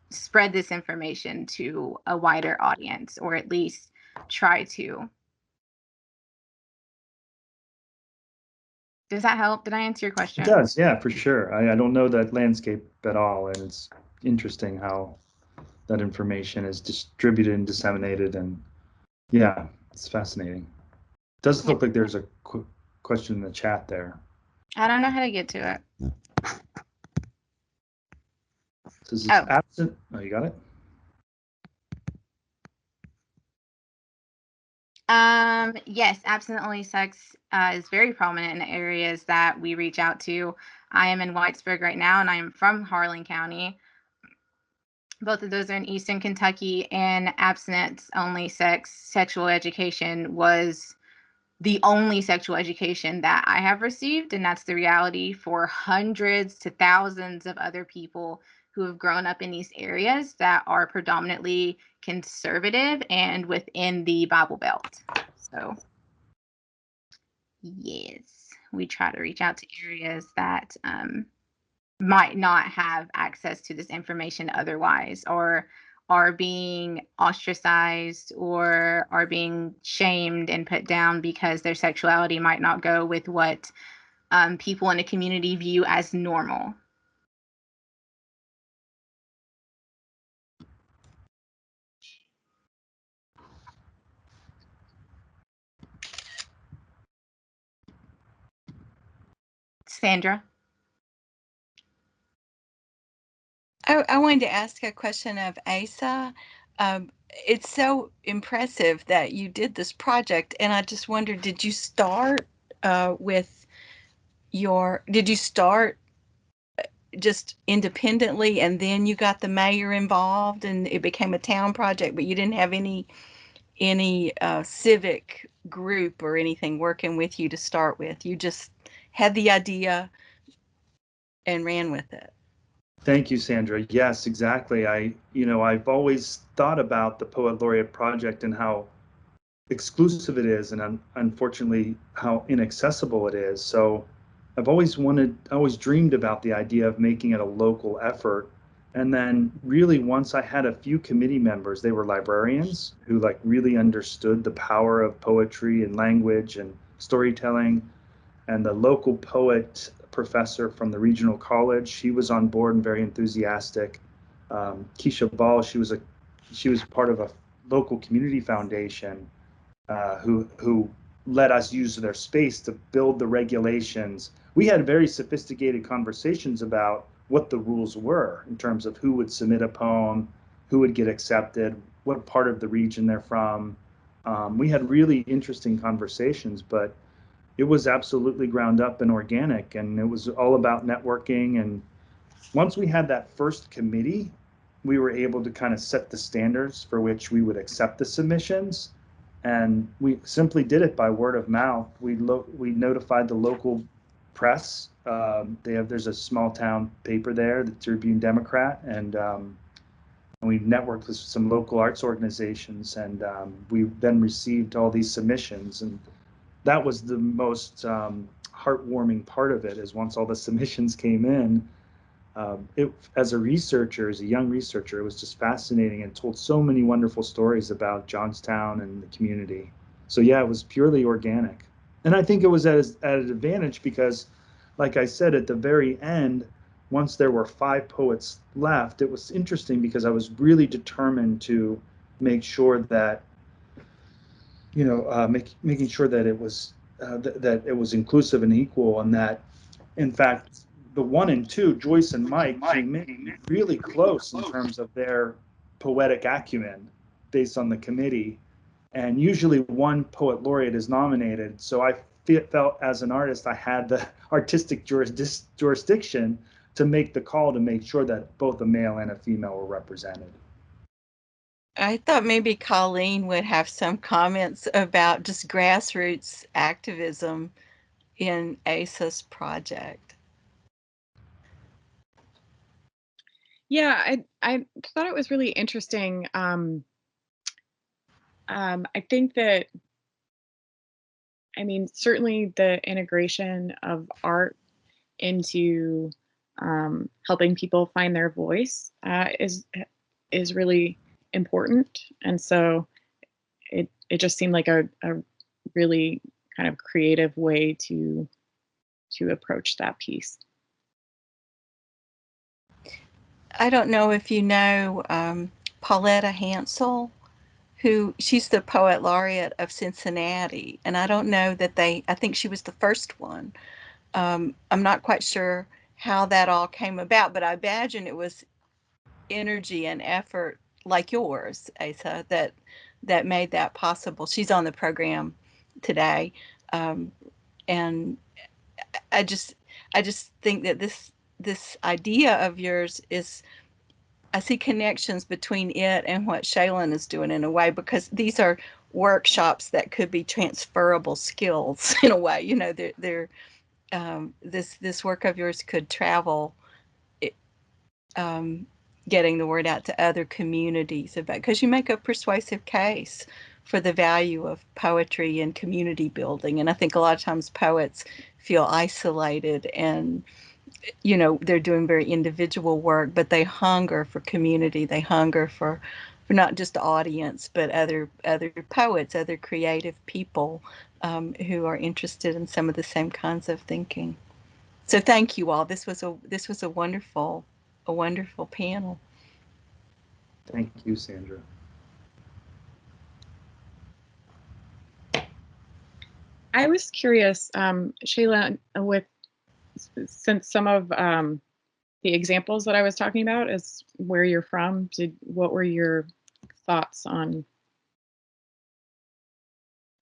spread this information to a wider audience, or at least try to. Does that help? Did I answer your question? It does, yeah, for sure. I don't know that landscape at all, and it's interesting how that information is distributed and disseminated, and yeah, it's fascinating. It does look like there's a question in the chat there. I don't know how to get to it. Says it's absent. Oh, you got it? Yes, abstinent-only sex is very prominent in the areas that we reach out to. I am in Whitesburg right now, and I am from Harlan County. Both of those are in Eastern Kentucky, and abstinence-only sexual education was the only sexual education that I have received, and that's the reality for hundreds to thousands of other people who have grown up in these areas that are predominantly conservative and within the Bible Belt. So yes, we try to reach out to areas that might not have access to this information otherwise, or are being ostracized, or are being shamed and put down because their sexuality might not go with what people in the community view as normal. Sandra? I wanted to ask a question of ASA. It's so impressive that you did this project, and I just wondered, did you start just independently, and then you got the mayor involved and it became a town project, but you didn't have any civic group or anything working with you to start with? You just had the idea and ran with it? Thank you, Sandra. Yes, exactly. I've always thought about the Poet Laureate Project and how exclusive it is, and unfortunately how inaccessible it is. So I've always dreamed about the idea of making it a local effort. And then really once I had a few committee members, they were librarians who like really understood the power of poetry and language and storytelling, and the local poet professor from the regional college, she was on board and very enthusiastic. Keisha Ball, she was part of a local community foundation who let us use their space to build the regulations. We had very sophisticated conversations about what the rules were in terms of who would submit a poem, who would get accepted, what part of the region they're from. We had really interesting conversations, but it was absolutely ground up and organic, and it was all about networking. And once we had that first committee, we were able to kind of set the standards for which we would accept the submissions. And we simply did it by word of mouth. We notified the local press. There's a small town paper there, the Tribune Democrat, and we networked with some local arts organizations, and we then received all these submissions. And that was the most heartwarming part of it, is once all the submissions came in. As a researcher, as a young researcher, it was just fascinating and told so many wonderful stories about Johnstown and the community. So yeah, it was purely organic. And I think it was at an advantage because, like I said, at the very end, once there were 5 poets left, it was interesting because I was really determined to make sure that, making sure that it was that it was inclusive and equal, and that, in fact, the 1 and 2, Joyce and Mike, came in really close in terms of their poetic acumen based on the committee. And usually one poet laureate is nominated. So I felt as an artist, I had the artistic jurisdiction to make the call to make sure that both a male and a female were represented. I thought maybe Colleen would have some comments about just grassroots activism in ASA's project. Yeah, I thought it was really interesting. I think that, I mean, certainly the integration of art into helping people find their voice is really important, and so it just seemed like a really kind of creative way to approach that piece. I don't know if you know Pauletta Hansel, she's the poet laureate of Cincinnati, and I don't know that I think she was the first one. I'm not quite sure how that all came about, but I imagine it was energy and effort like yours, Asa, that made that possible. She's on the program today, and I just think that this idea of yours is, I see connections between it and what Shaylin is doing in a way, because these are workshops that could be transferable skills in a way. You know, this work of yours could travel, um, getting the word out to other communities about, because you make a persuasive case for the value of poetry and community building. And I think a lot of times poets feel isolated, and they're doing very individual work, but they hunger for community. They hunger for not just the audience, but other poets, other creative people who are interested in some of the same kinds of thinking. So thank you all. This was a wonderful panel. Thank you, Sandra. I was curious, Shayla, since some of the examples that I was talking about is where you're from, what were your thoughts on?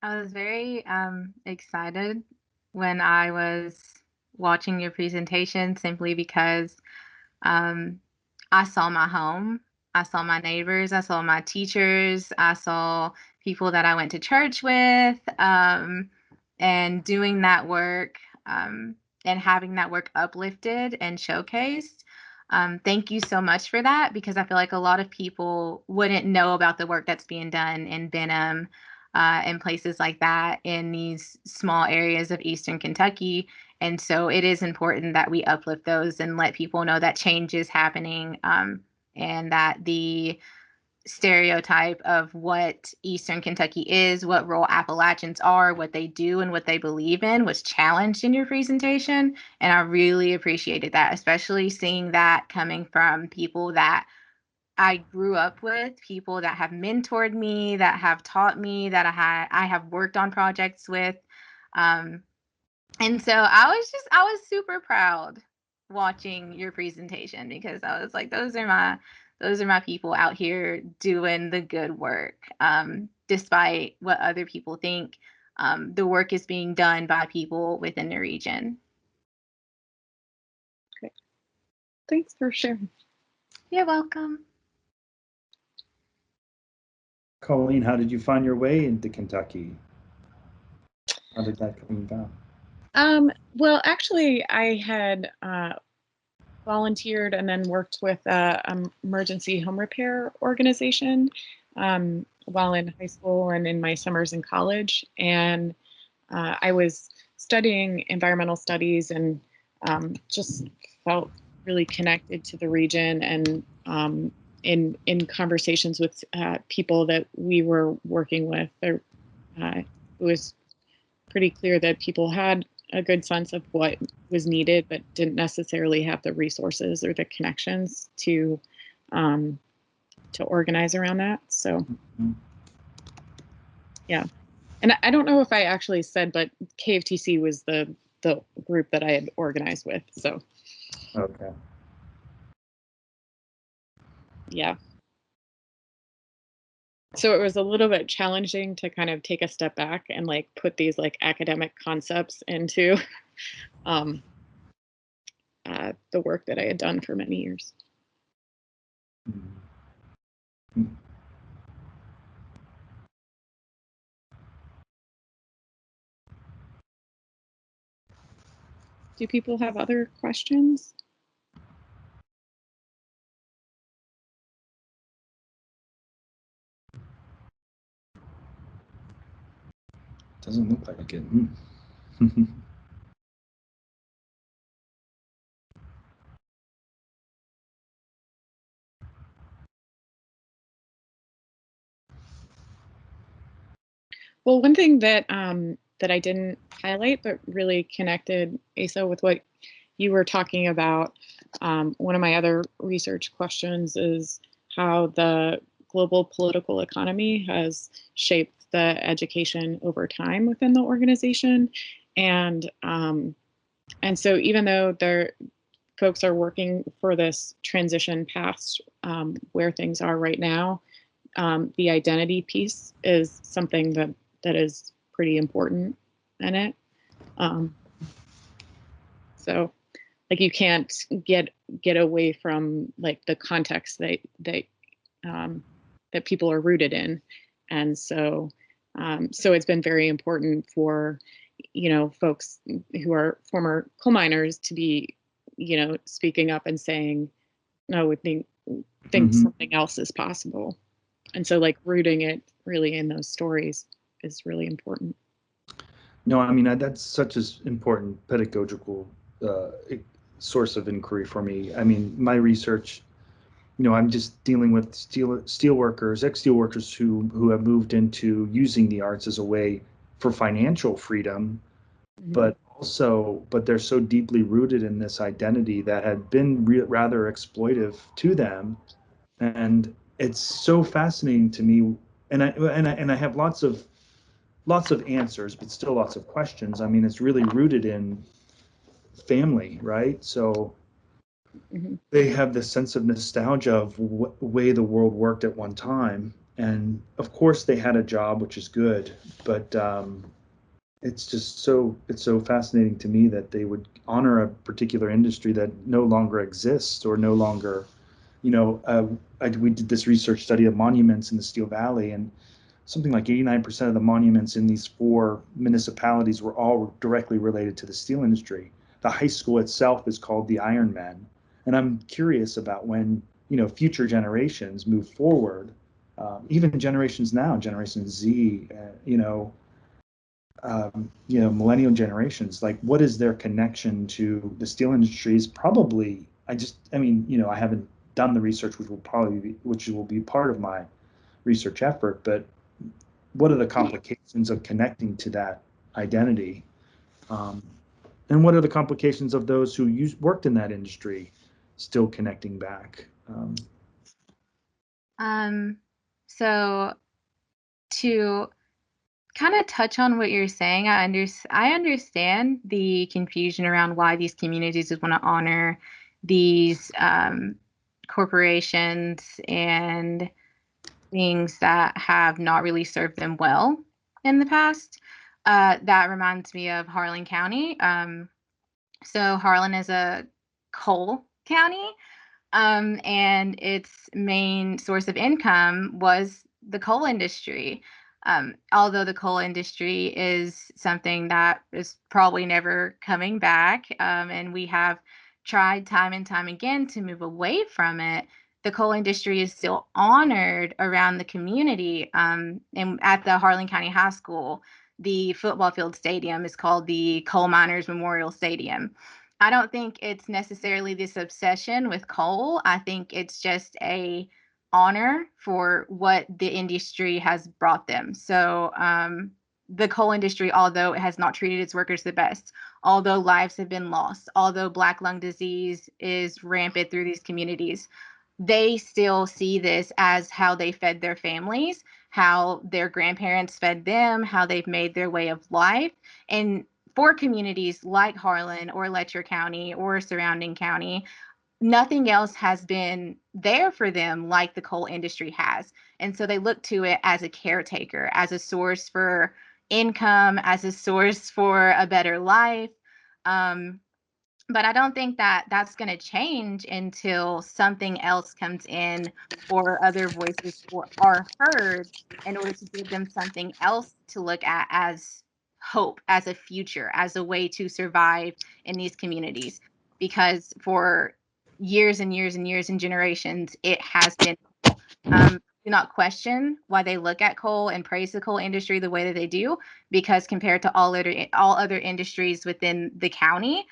I was very excited when I was watching your presentation, simply because I saw my home, I saw my neighbors, I saw my teachers, I saw people that I went to church with, and doing that work, and having that work uplifted and showcased. Thank you so much for that, because I feel like a lot of people wouldn't know about the work that's being done in Benham and places like that in these small areas of Eastern Kentucky. And so it is important that we uplift those and let people know that change is happening, and that the stereotype of what Eastern Kentucky is, what rural Appalachians are, what they do, and what they believe in was challenged in your presentation. And I really appreciated that, especially seeing that coming from people that I grew up with, people that have mentored me, that have taught me, that I have worked on projects with. And so I was super proud watching your presentation, because I was like, those are my people out here doing the good work. Despite what other people think, the work is being done by people within the region. Great. Thanks for sharing. You're welcome. Colleen, how did you find your way into Kentucky? How did that come about? Well, actually, I had volunteered and then worked with an emergency home repair organization while in high school and in my summers in college. And I was studying environmental studies and just felt really connected to the region. And in conversations with people that we were working with, it was pretty clear that people had a good sense of what was needed, but didn't necessarily have the resources or the connections to organize around that. So, yeah. And I don't know if I actually said, but KFTC was the group that I had organized with. So, okay. Yeah. So it was a little bit challenging to kind of take a step back and like put these like academic concepts into the work that I had done for many years. Do people have other questions? Doesn't look like it. Well, one thing that that I didn't highlight, but really connected, Asa, with what you were talking about, one of my other research questions is how the global political economy has shaped the education over time within the organization. And so even though folks are working for this transition past where things are right now, the identity piece is something that is pretty important in it. So like you can't get away from like the context that people are rooted in. And so so it's been very important for, folks who are former coal miners to be, speaking up and saying, no, we think something else is possible. And so like rooting it really in those stories is really important. No, I mean, that's such an important pedagogical source of inquiry for me. I mean, my research, I'm just dealing with steel workers, ex-steel workers who have moved into using the arts as a way for financial freedom, but they're so deeply rooted in this identity that had been rather exploitive to them. And it's so fascinating to me. And I have lots of answers, but still lots of questions. I mean, it's really rooted in family, right? So they have this sense of nostalgia of way the world worked at one time. And of course they had a job, which is good, but it's so fascinating to me that they would honor a particular industry that no longer exists or no longer, we did this research study of monuments in the Steel Valley, and something like 89% of the monuments in these 4 municipalities were all directly related to the steel industry. The high school itself is called the Iron Men. And I'm curious about when, future generations move forward, even generations now, Generation Z, millennial generations, like what is their connection to the steel industry is probably, I haven't done the research, which will be part of my research effort, but what are the complications of connecting to that identity? And what are the complications of those who worked in that industry still connecting back? So to kind of touch on what you're saying, I understand the confusion around why these communities would want to honor these corporations and things that have not really served them well in the past. That reminds me of Harlan County. So Harlan is a coal county, and its main source of income was the coal industry. Although the coal industry is something that is probably never coming back, and we have tried time and time again to move away from it, the coal industry is still honored around the community. And at the Harlan County High School, the football field stadium is called the Coal Miners Memorial Stadium. I don't think it's necessarily this obsession with coal. I think it's just a honor for what the industry has brought them. So the coal industry, although it has not treated its workers the best, although lives have been lost, although Black lung disease is rampant through these communities, they still see this as how they fed their families, how their grandparents fed them, how they've made their way of life. And for communities like Harlan or Letcher County or surrounding county, nothing else has been there for them like the coal industry has. And so they look to it as a caretaker, as a source for income, as a source for a better life. But I don't think that that's going to change until something else comes in or other voices are heard in order to give them something else to look at as hope, as a future, as a way to survive in these communities. Because for years and years and years and generations, it has been coal. Do not question why they look at coal and praise the coal industry the way that they do, because compared to all other industries within the county,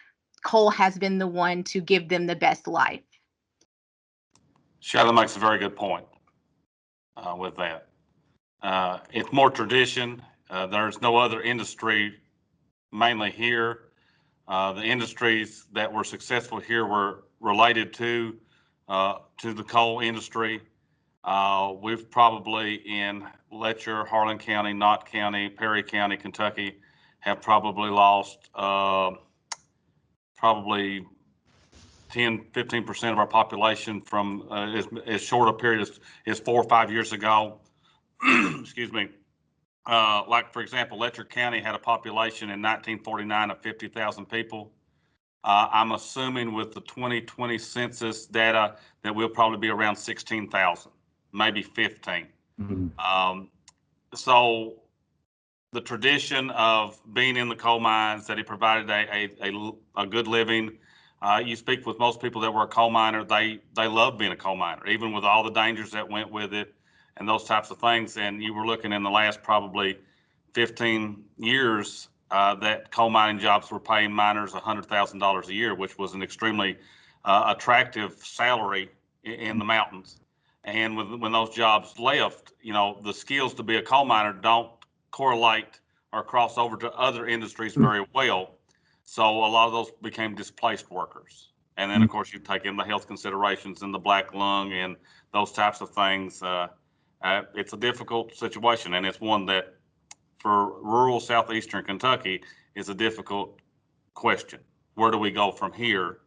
coal has been the one to give them the best life. Shelly makes a very good point with that. It's more tradition. There's no other industry mainly here. The industries that were successful here were related to the coal industry. We've probably in Letcher, Harlan County, Knott County, Perry County, Kentucky, have probably lost probably 10–15% of our population from as short a period as 4 or 5 years ago. Excuse me. Like, for example, Letcher County had a population in 1949 of 50,000 people. I'm assuming with the 2020 census data that we'll probably be around 16,000, maybe 15. Mm-hmm. So the tradition of being in the coal mines, that it provided a good living. You speak with most people that were a coal miner, they love being a coal miner, even with all the dangers that went with it and those types of things. And you were looking in the last probably 15 years that coal mining jobs were paying miners $100,000 a year, which was an extremely attractive salary in the mountains. And when those jobs left, the skills to be a coal miner don't correlate or cross over to other industries very well. So a lot of those became displaced workers. And then, of course, you take in the health considerations and the black lung and those types of things. It's a difficult situation, and it's one that for rural southeastern Kentucky is a difficult question. Where do we go from here?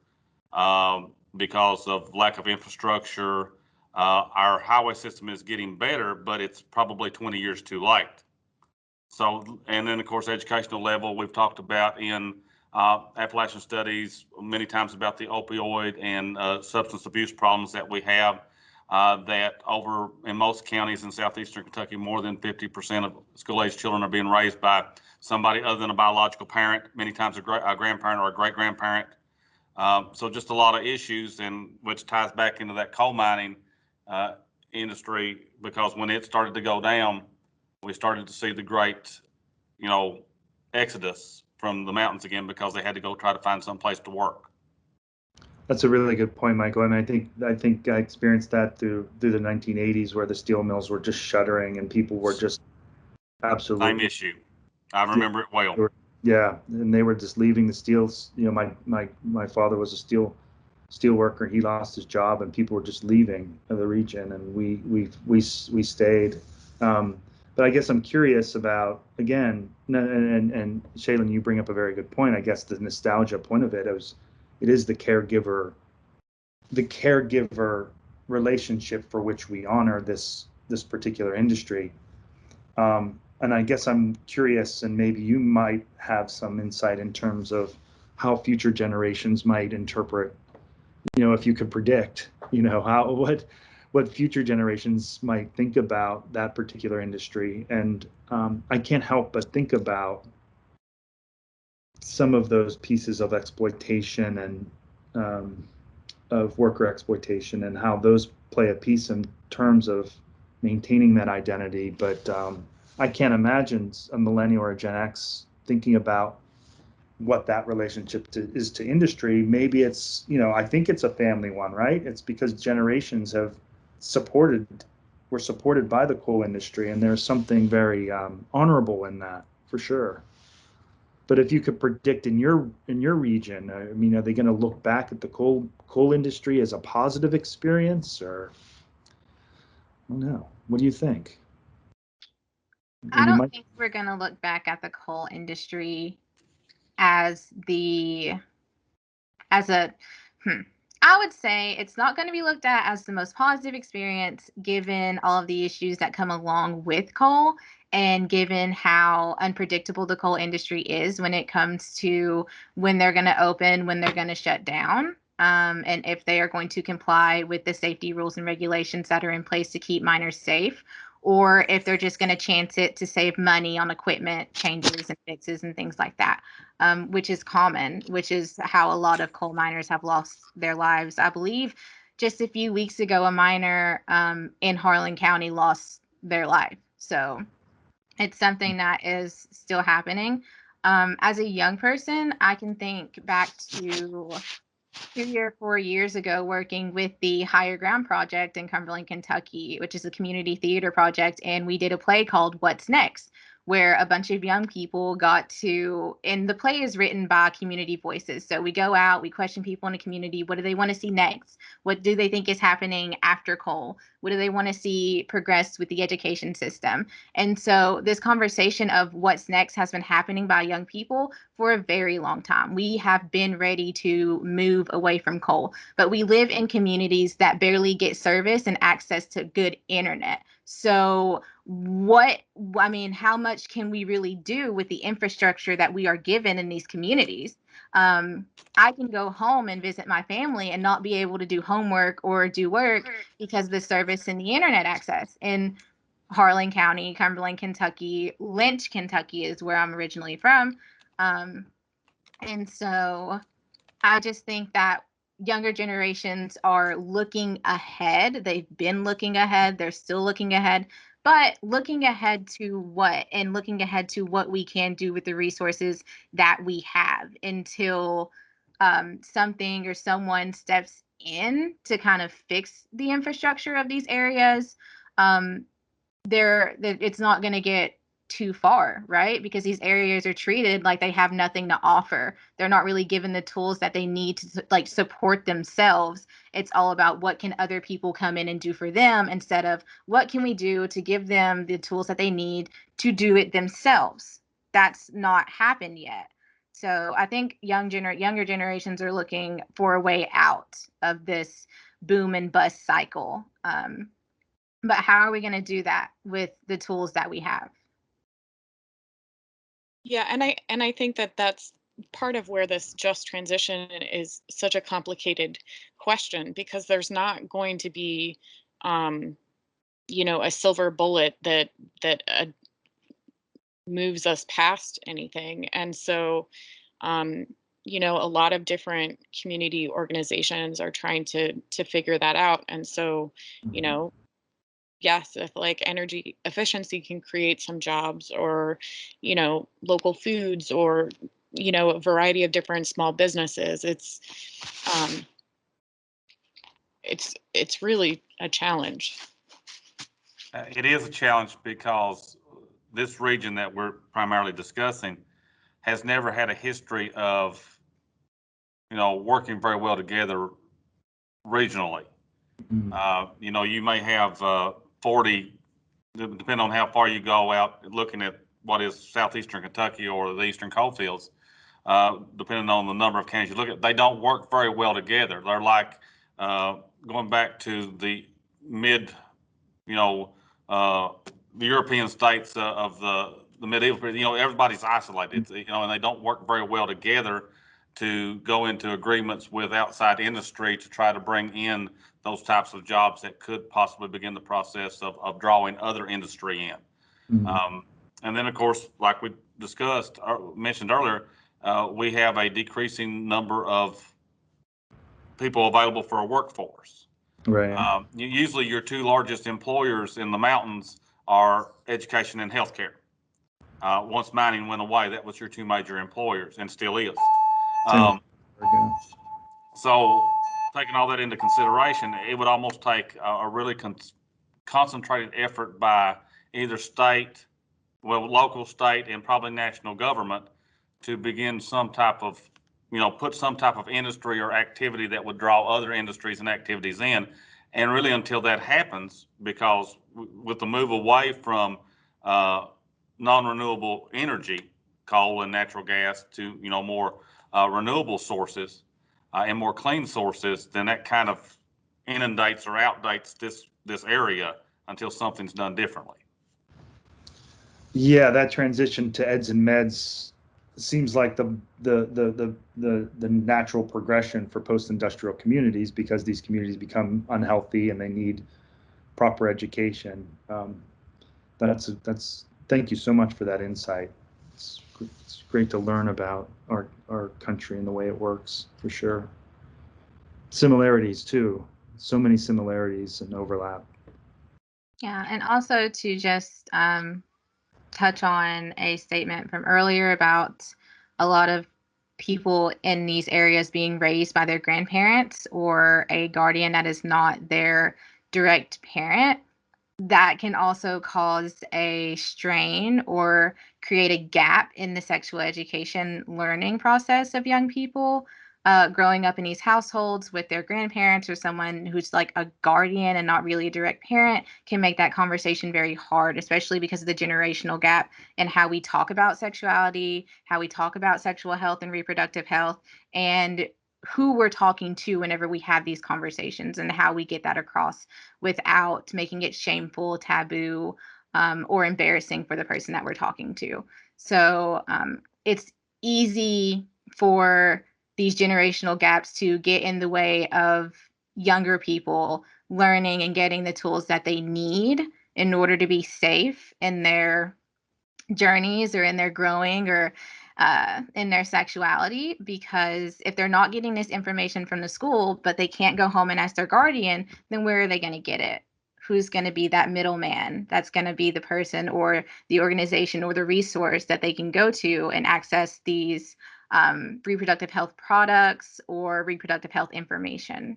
Because of lack of infrastructure, our highway system is getting better, but it's probably 20 years too late. So, and then of course, educational level, we've talked about in Appalachian studies many times about the opioid and substance abuse problems that we have, that over in most counties in southeastern Kentucky, more than 50% of school-age children are being raised by somebody other than a biological parent, many times a grandparent or a great-grandparent. So just a lot of issues, and which ties back into that coal mining industry, because when it started to go down, we started to see the great, exodus from the mountains again, because they had to go try to find some place to work. That's a really good point, Michael. I mean, I think I experienced that through the 1980s, where the steel mills were just shuttering and people were just absolutely Same issue. I remember it well. Yeah, and they were just leaving the steels. My father was a steel worker. He lost his job, and people were just leaving the region, and we stayed. But I guess I'm curious about, again, and Shaylin, you bring up a very good point. I guess the nostalgia point of it is the caregiver relationship for which we honor this particular industry. And I guess I'm curious, and maybe you might have some insight in terms of how future generations might interpret, if you could predict, what future generations might think about that particular industry. And I can't help but think about some of those pieces of exploitation and of worker exploitation, and how those play a piece in terms of maintaining that identity. But I can't imagine a millennial or a Gen X thinking about what that relationship is to industry. Maybe it's, I think it's a family one, right? It's because generations have were supported by the coal industry, and there's something very honorable in that, for sure. But if you could predict in your region, I mean, are they going to look back at the coal industry as a positive experience, or I don't know? What do you think? I don't think we're going to look back at the coal industry as I would say it's not going to be looked at as the most positive experience, given all of the issues that come along with coal, and given how unpredictable the coal industry is when it comes to when they're going to open, when they're going to shut down, and if they are going to comply with the safety rules and regulations that are in place to keep miners safe, or if they're just going to chance it to save money on equipment changes and fixes and things like that, which is common, which is how a lot of coal miners have lost their lives. I believe just a few weeks ago, a miner in Harlan County lost their life. So it's something that is still happening. As a young person, I can think back to 4 years ago working with the Higher Ground Project in Cumberland, Kentucky, which is a community theater project. And we did a play called What's Next, where a bunch of young people got to, and the play is written by community voices. So we go out, we question people in the community. What do they want to see next? What do they think is happening after coal? What do they want to see progress with the education system? And so this conversation of what's next has been happening by young people for a very long time. We have been ready to move away from coal, but we live in communities that barely get service and access to good internet. So how much can we really do with the infrastructure that we are given in these communities? I can go home and visit my family and not be able to do homework or do work because of the service and the internet access. In Harlan County, Cumberland, Kentucky, Lynch, Kentucky is where I'm originally from. And so I just think that younger generations are looking ahead. They've been looking ahead. They're still looking ahead. But looking ahead to what? And looking ahead to what we can do with the resources that we have until something or someone steps in to kind of fix the infrastructure of these areas. It's not going to get too far, right? Because these areas are treated like they have nothing to offer. They're not really given the tools that they need to like support themselves. It's all about what can other people come in and do for them, instead of what can we do to give them the tools that they need to do it themselves. That's not happened yet. So I think younger generations are looking for a way out of this boom and bust cycle. But how are we going to do that with the tools that we have? Yeah, and I think that that's part of where this just transition is such a complicated question, because there's not going to be a silver bullet that moves us past anything. And so you know, a lot of different community organizations are trying to figure that out. And so, you know, yes, if like energy efficiency can create some jobs, or, you know, local foods, or, you know, a variety of different small businesses, um, it's really a challenge. It is a challenge because this region that we're primarily discussing has never had a history of, you know, working very well together regionally. You know, you may have 40, depending on how far you go out, looking at what is southeastern Kentucky or the eastern coalfields, depending on the number of counties you look at, they don't work very well together. They're like going back to the mid, you know, the European states of the medieval period. You know, everybody's isolated, it's, you know, and they don't work very well together to go into agreements with outside industry to try to bring in those types of jobs that could possibly begin the process of drawing other industry in. And then, of course, like we discussed, mentioned earlier, we have a decreasing number of people available for a workforce. Right. Usually your two largest employers in the mountains are education and healthcare. Once mining went away, that was your two major employers, and still is. So taking all that into consideration, it would almost take a really concentrated effort by either state, well, local, state, and probably national government to begin some type of, you know, put some type of industry or activity that would draw other industries and activities in. And really, until that happens, because with the move away from non-renewable energy, coal and natural gas, to, you know, more renewable sources and more clean sources, then that kind of inundates or outdates this area until something's done differently. Yeah, that transition to eds and meds seems like the natural progression for post-industrial communities, because these communities become unhealthy and they need proper education. Thank you so much for that insight. It's great to learn about our country and the way it works, for sure. Similarities too, so many similarities and overlap. Yeah, and also to just touch on a statement from earlier about a lot of people in these areas being raised by their grandparents or a guardian that is not their direct parent. That can also cause a strain or create a gap in the sexual education learning process of young people. Growing up in these households with their grandparents or someone who's like a guardian and not really a direct parent can make that conversation very hard, especially because of the generational gap in how we talk about sexuality, how we talk about sexual health and reproductive health, and who we're talking to whenever we have these conversations, and how we get that across without making it shameful, taboo, or embarrassing for the person that we're talking to. So it's easy for these generational gaps to get in the way of younger people learning and getting the tools that they need in order to be safe in their journeys or in their growing or in their sexuality. Because if they're not getting this information from the school, but they can't go home and ask their guardian, then where are they going to get it? Who's going to be that middleman? That's going to be the person or the organization or the resource that they can go to and access these reproductive health products or reproductive health information.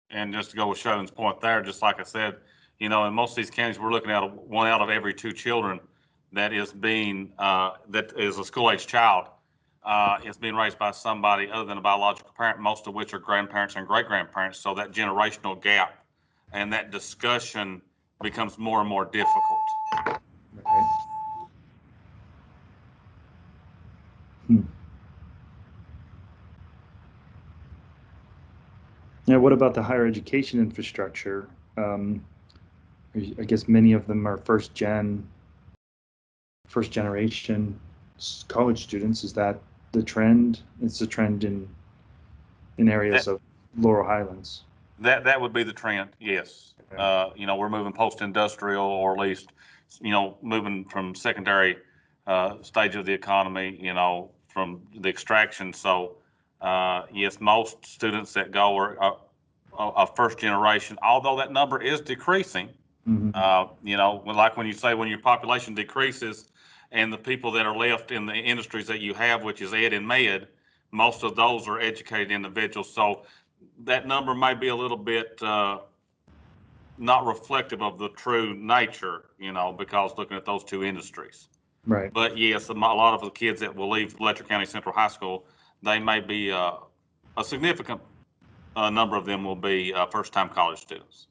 And just to go with Sheldon's point there, just like I said, you know, in most of these counties, we're looking at one out of every two children that is being, that is a school-age child, is being raised by somebody other than a biological parent, most of which are grandparents and great-grandparents. So that generational gap and that discussion becomes more and more difficult. Right. Now, what about the higher education infrastructure? I guess many of them are first generation college students. Is that the trend? It's a trend in areas of Laurel Highlands. That would be the trend, yes. You know, we're moving post-industrial, or at least moving from secondary stage of the economy, from the extraction. So yes, most students that go are a first generation, although that number is decreasing. Like when you say when your population decreases and the people that are left in the industries that you have, which is ed and med, most of those are educated individuals. So that number might be a little bit not reflective of the true nature, because looking at those two industries. Right. But yes, a lot of the kids that will leave Letcher County Central High School, they may be a significant number of them will be first-time college students.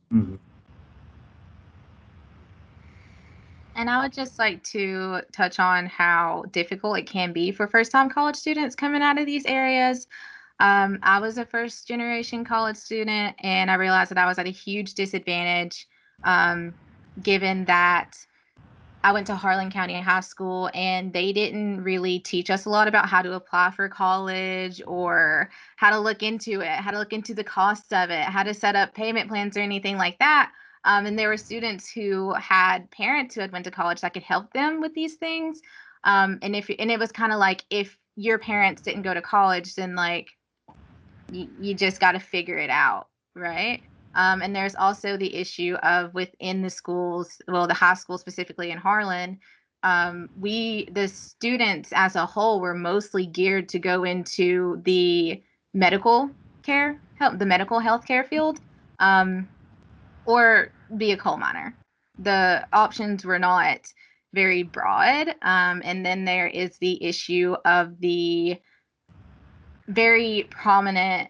And I would just like to touch on how difficult it can be for first-time college students coming out of these areas. I was a first-generation college student, and I realized that I was at a huge disadvantage, given that I went to Harlan County High School, and they didn't really teach us a lot about how to apply for college or how to look into it, how to look into the costs of it, how to set up payment plans or anything like that. And there were students who had parents who had went to college that could help them with these things. And it was kind of like, if your parents didn't go to college, then like you just got to figure it out, right? And there's also the issue of within the schools, well, the high school specifically in Harlan, the students as a whole were mostly geared to go into the medical healthcare field, or be a coal miner. The options were not very broad. And then there is the issue of the very prominent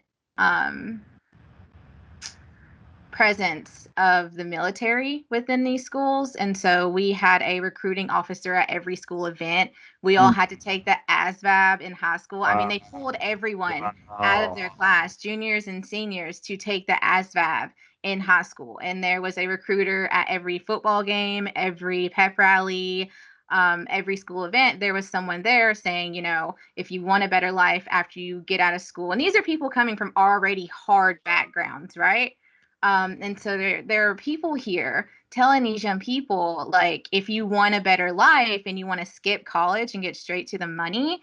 presence of the military within these schools. And so we had a recruiting officer at every school event. We all had to take the ASVAB in high school. I mean, they pulled everyone out of their class, juniors and seniors, to take the ASVAB in high school. And there was a recruiter at every football game, every pep rally, every school event. There was someone there saying, if you want a better life after you get out of school, and these are people coming from already hard backgrounds, right? And so there are people here telling these young people, like, if you want a better life and you want to skip college and get straight to the money,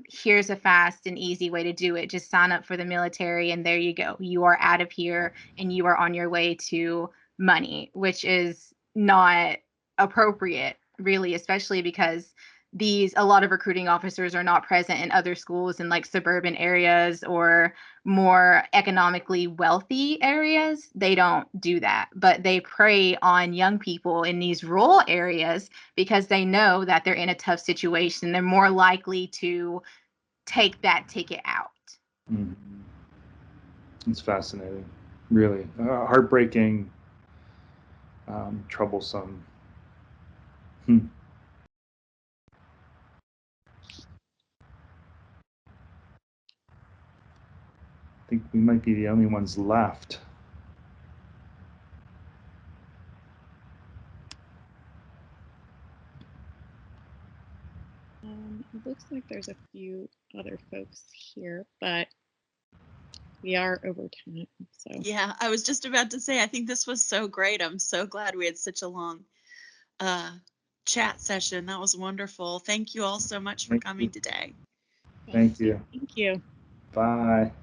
here's a fast and easy way to do it. Just sign up for the military, and there you go. You are out of here and you are on your way to money, which is not appropriate, really, especially because a lot of recruiting officers are not present in other schools in like suburban areas or more economically wealthy areas. They don't do that, but they prey on young people in these rural areas because they know that they're in a tough situation. They're more likely to take that ticket out. It's fascinating, really heartbreaking, troublesome. I think we might be the only ones left. It looks like there's a few other folks here, but we are over time. So yeah, I was just about to say, I think this was so great. I'm so glad we had such a long chat session. That was wonderful. Thank you all so much for coming today. Thank you. Thank you. Bye.